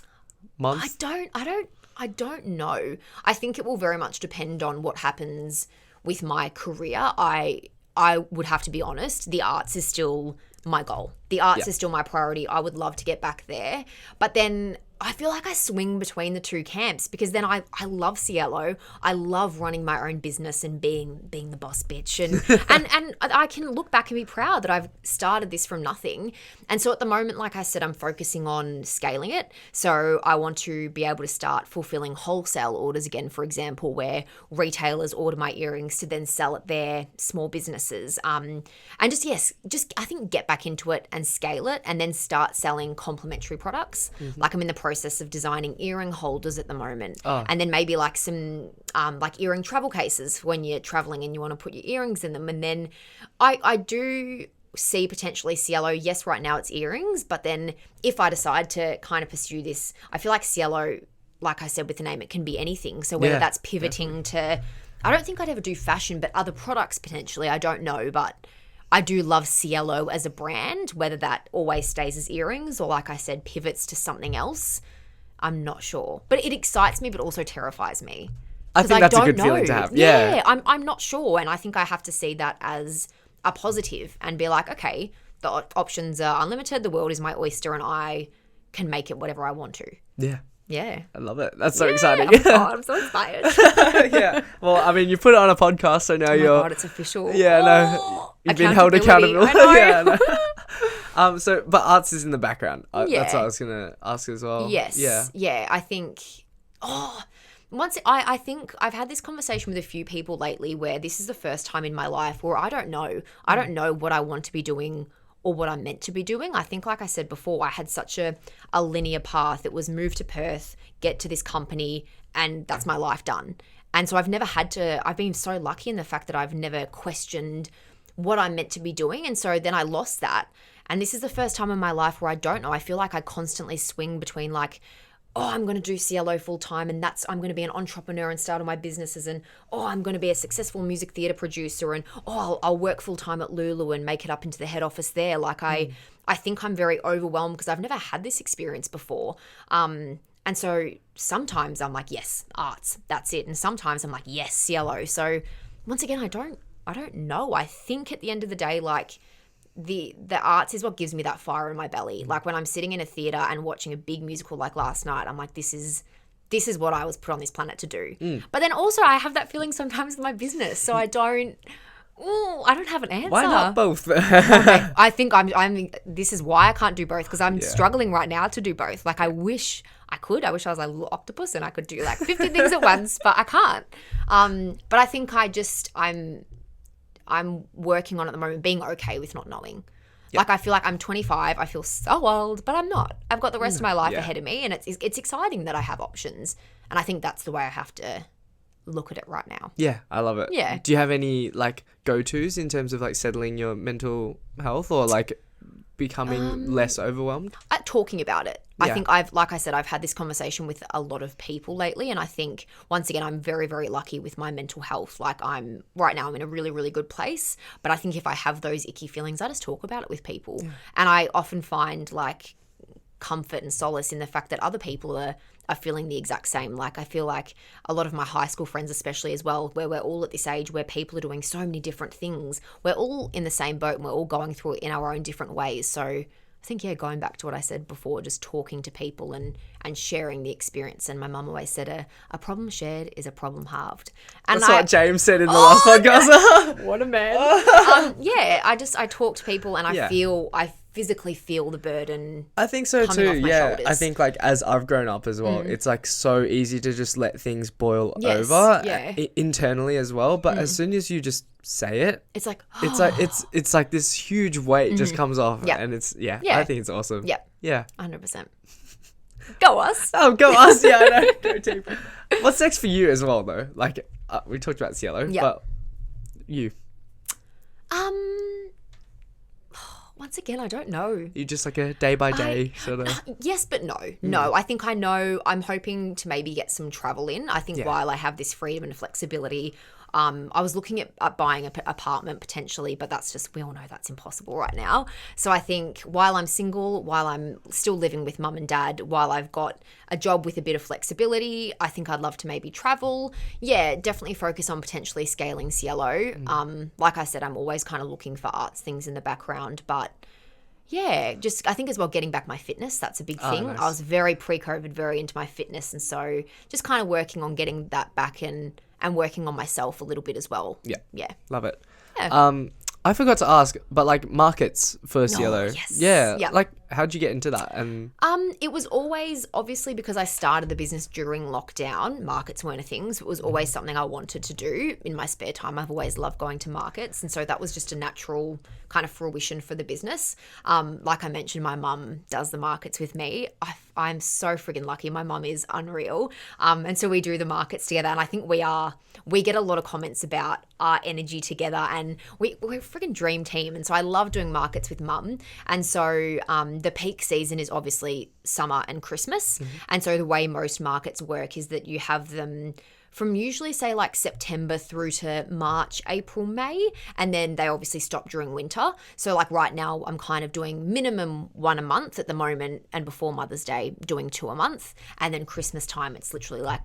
months? I don't know. I think it will very much depend on what happens with my career. I would have to be honest. The arts is still my goal. The arts is still my priority. I would love to get back there. But then I feel like I swing between the two camps, because then I love Cielo. I love running my own business and being the boss bitch. And I can look back and be proud that I've started this from nothing. And so at the moment, like I said, I'm focusing on scaling it. So I want to be able to start fulfilling wholesale orders again, for example, where retailers order my earrings to then sell at their small businesses. And just I think get back into it and scale it, and then start selling complementary products. Like I'm in the process of designing earring holders at the moment, and then maybe like some like earring travel cases when you're traveling and you want to put your earrings in them. And then I do see potentially Cielo, yes, right now it's earrings, but then if I decide to kind of pursue this, I feel like Cielo, like I said with the name, it can be anything. So whether that's pivoting to, I don't think I'd ever do fashion, but other products potentially, I don't know, but I do love Cielo as a brand, whether that always stays as earrings or, like I said, pivots to something else. I'm not sure. But it excites me, but also terrifies me. I think that's a good feeling to have. Yeah. I'm not sure. And I think I have to see that as a positive and be like, okay, the options are unlimited. The world is my oyster and I can make it whatever I want to. Yeah. Yeah. I love it. That's so exciting. Oh God, I'm so inspired. Yeah. Well, I mean, you put it on a podcast, so now you're... Oh my God, it's official. Yeah, no. You've been held accountable. I know. Yeah, no. But arts is in the background. That's what I was going to ask as well. Yes. Yeah. I think... I think I've had this conversation with a few people lately where this is the first time in my life where I don't know. I don't know what I want to be doing or what I'm meant to be doing. I think, like I said before, I had such a linear path. It was move to Perth, get to this company, and that's my life done. And so I've been so lucky in the fact that I've never questioned what I'm meant to be doing. And so then I lost that. And this is the first time in my life where I don't know. I feel like I constantly swing between like, oh, I'm going to do Cielo full time, and I'm going to be an entrepreneur and start all my businesses, and I'm going to be a successful music theatre producer, and I'll work full time at Lulu and make it up into the head office there. Like I think I'm very overwhelmed because I've never had this experience before. And so sometimes I'm like, yes, arts, that's it. And sometimes I'm like, yes, Cielo. So once again, I don't know. I think at the end of the day, like, the arts is what gives me that fire in my belly. Like when I'm sitting in a theatre and watching a big musical like last night, I'm like, this is what I was put on this planet to do. But then also I have that feeling sometimes with my business. So I don't have an answer. Why not both? Okay, I think this is why I can't do both, because I'm struggling right now to do both. Like I wish I could. I wish I was like a little octopus and I could do like 50 things at once, but I can't. But I think I'm working on at the moment being okay with not knowing. Yep. Like I feel like I'm 25. I feel so old, but I'm not. I've got the rest of my life ahead of me, and it's exciting that I have options. And I think that's the way I have to look at it right now. Yeah, I love it. Yeah. Do you have any like go-tos in terms of like settling your mental health or like becoming less overwhelmed? Talking about it. Yeah. I think like I said, I've had this conversation with a lot of people lately, and I think once again, I'm very, very lucky with my mental health. Like right now I'm in a really, really good place, but I think if I have those icky feelings, I just talk about it with people. And I often find like comfort and solace in the fact that other people are feeling the exact same. Like I feel like a lot of my high school friends especially as well, where we're all at this age where people are doing so many different things. We're all in the same boat and we're all going through it in our own different ways. So I think, going back to what I said before, just talking to people and sharing the experience. And my mum always said a problem shared is a problem halved. And that's what James said in the last podcast. What a man. I talk to people and I physically feel the burden. I think so coming too. off my Yeah, shoulders. I think like as I've grown up as well, it's like so easy to just let things boil Yes, over yeah. Internally as well. But as soon as you just say it, It's like, it's like it's like this huge weight just comes off, Yeah. and it's Yeah. I think it's awesome. yeah, Yeah. 100%. Go us. Oh, go us. Yeah, I know. Go team. What's next for you as well, though? Like we talked about Cielo, Yeah. but you Once again, I don't know. just like a day by day sort of. Yes, but no. No, I think I know. I'm hoping to maybe get some travel in. I think Yeah. while I have this freedom and flexibility, I was looking at buying an apartment potentially, but that's just, we all know that's impossible right now. So I think while I'm single, while I'm still living with mum and dad, while I've got a job with a bit of flexibility, I think I'd love to maybe travel. Yeah, definitely focus on potentially scaling Cielo. Like I said, I'm always kind of looking for arts things in the background, but yeah, just I think as well getting back my fitness, that's a big thing. Nice. I was very pre-COVID, very into my fitness, and so just kind of working on getting that back and working on myself a little bit as well. Yeah. Yeah. Love it. Yeah. I forgot to ask, but like markets for Cielo. yes. Yeah. Yeah. Like, how'd you get into that? And It was always, obviously, because I started the business during lockdown, markets weren't a thing. So it was always something I wanted to do in my spare time. I've always loved going to markets. And so that was just a natural kind of fruition for the business. Like I mentioned, my mum does the markets with me. I'm so friggin' lucky. My mum is unreal. And so we do the markets together. And I think we get a lot of comments about our energy together, and we're a friggin' dream team. And so I love doing markets with mum. And so the peak season is obviously summer and Christmas. And so the way most markets work is that you have them from usually say like September through to March, April, May, and then they obviously stop during winter. So like right now I'm kind of doing minimum one a month at the moment, and before Mother's Day doing 2 a month, and then Christmas time it's literally like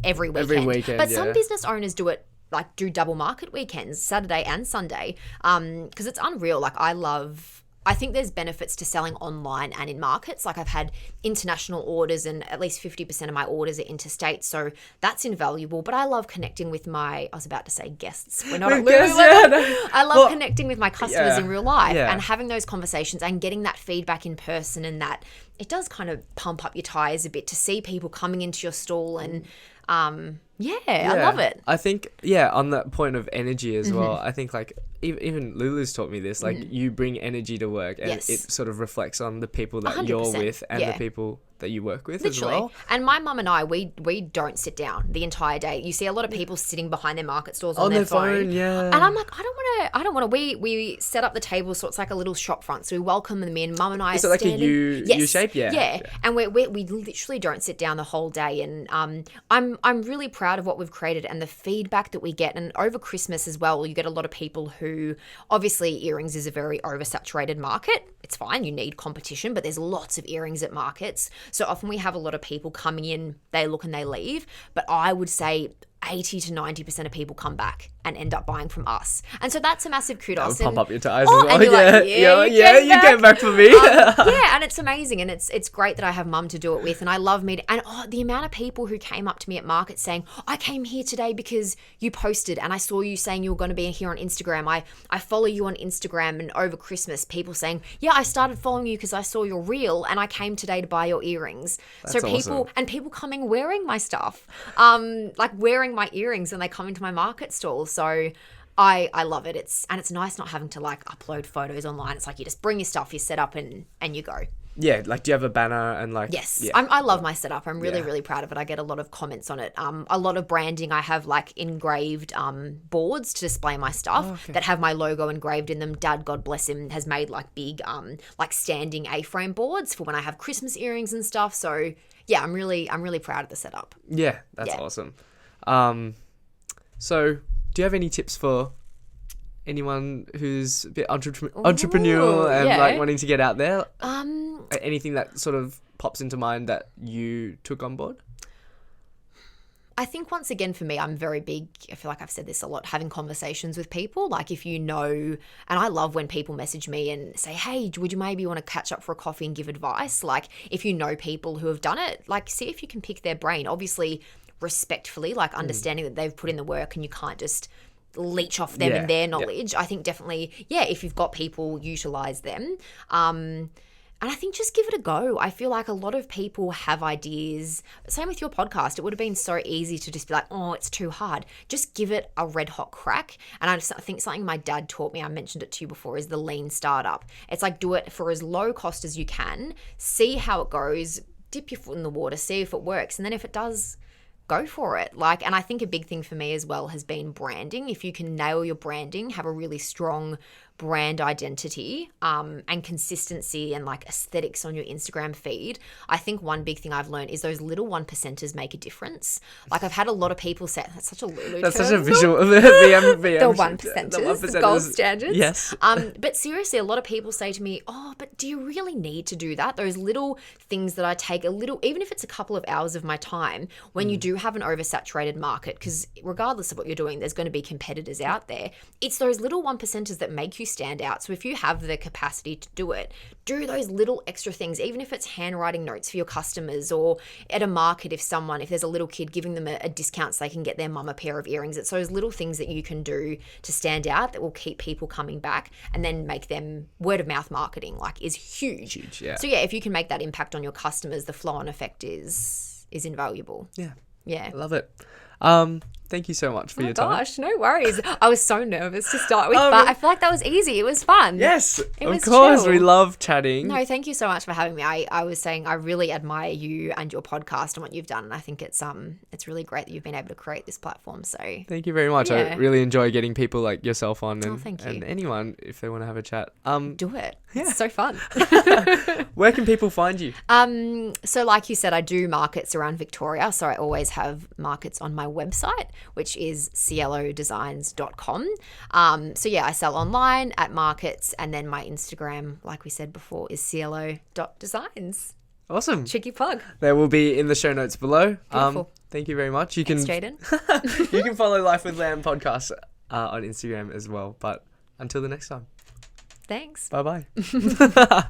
every weekend. Every weekend, but some yeah. business owners do double market weekends, Saturday and Sunday, because it's unreal. Like I think there's benefits to selling online and in markets. Like I've had international orders, and at least 50% of my orders are interstate. So that's invaluable. But I love connecting with I was about to say guests. We're not at Lululemon. I love connecting with my customers in real life and having those conversations and getting that feedback in person, and that it does kind of pump up your tires a bit to see people coming into your stall and I love it. I think, on that point of energy as well, I think like even Lulu's taught me this, like you bring energy to work, and Yes. it sort of reflects on the people that 100%, you're with and yeah. the people that you work with Literally. as well. And my mum and I, we don't sit down the entire day. You see a lot of people sitting behind their market stores on their phone. Yeah. And I'm like, I don't want to. We set up the table so it's like a little shop front. So we welcome them in. Mum and I Is are it like a standing. U shape? Yeah. Yeah. And we literally don't sit down the whole day. And I'm really proud of what we've created and the feedback that we get. And over Christmas as well, you get a lot of people who, obviously earrings is a very oversaturated market. It's fine, you need competition, but there's lots of earrings at markets. So often we have a lot of people coming in, they look and they leave. But I would say 80 to 90% of people come back and end up buying from us. And so that's a massive kudos. Pump up your tires as and well. you're like, You came back for me. and it's amazing, and it's great that I have mum to do it with, and I love meeting. And the amount of people who came up to me at market saying, I came here today because you posted and I saw you saying you were going to be here on Instagram. I follow you on Instagram, and over Christmas people saying, I started following you because I saw your reel and I came today to buy your earrings. That's awesome. People coming wearing my stuff, like wearing my earrings when they come into my market stall. So I love it. It's nice not having to like upload photos online. It's like you just bring your stuff, you set up and you go. Yeah, like do you have a banner and like... Yes, yeah. I love my setup. I'm really, really proud of it. I get a lot of comments on it. A lot of branding. I have like engraved boards to display my stuff that have my logo engraved in them. Dad, God bless him, has made like big like standing A-frame boards for when I have Christmas earrings and stuff. So yeah, I'm really proud of the setup. Yeah, that's awesome. So do you have any tips for anyone who's a bit entrepreneurial and like wanting to get out there? Anything that sort of pops into mind that you took on board? I think once again for me, I'm very big, I feel like I've said this a lot, having conversations with people. Like if you know, and I love when people message me and say, hey, would you maybe want to catch up for a coffee and give advice? Like if you know people who have done it, like see if you can pick their brain. Obviously respectfully, like understanding that they've put in the work and you can't just leech off them Yeah, and their yeah. knowledge. I think definitely, if you've got people, utilize them. And I think just give it a go. I feel like a lot of people have ideas. Same with your podcast. It would have been so easy to just be like, oh, it's too hard. Just give it a red hot crack. And I think something my dad taught me, I mentioned it to you before, is the lean startup. It's like, do it for as low cost as you can. See how it goes. Dip your foot in the water. See if it works. And then if it does, go for it. And I think a big thing for me as well has been branding. If you can nail your branding, have a really strong brand identity, and consistency and like aesthetics on your Instagram feed, I think one big thing I've learned is those little 1%ers make a difference. Like I've had a lot of people say, that's such a Lulu That's term. such a visual. The 1%ers, the gold standards. Yes. But seriously, a lot of people say to me, oh, but do you really need to do that? Those little things that I take a little, even if it's a couple of hours of my time, when you do have an oversaturated market, because regardless of what you're doing, there's going to be competitors out there. It's those little 1%ers that make you stand out. So if you have the capacity to do it, do those little extra things, even if it's handwriting notes for your customers, or at a market, if there's a little kid, giving them a discount so they can get their mum a pair of earrings. It's those little things that you can do to stand out that will keep people coming back, and then make them word of mouth marketing is huge. Yeah. So if you can make that impact on your customers, the flow on effect is invaluable. Yeah. I love it. Thank you so much for your time. Gosh, no worries. I was so nervous to start with, but I feel like that was easy. It was fun. Yes, It of was course. chill. We love chatting. No, thank you so much for having me. I was saying I really admire you and your podcast and what you've done, and I think it's really great that you've been able to create this platform. So Thank you very much. I Yeah. really enjoy getting people like yourself on, and, thank you. and anyone if they want to have a chat. do it. It's so fun. Where can people find you? So like you said, I do markets around Victoria. So I always have markets on my website, which is ciellodesigns.com. I sell online at markets, and then my Instagram, like we said before, is cielo.designs. Awesome. Cheeky plug. There will be in the show notes below. Beautiful. Thank you very much. You Thanks, can Jaden. you can follow Life with Lamb podcast on Instagram as well. But until the next time. Thanks. Bye bye.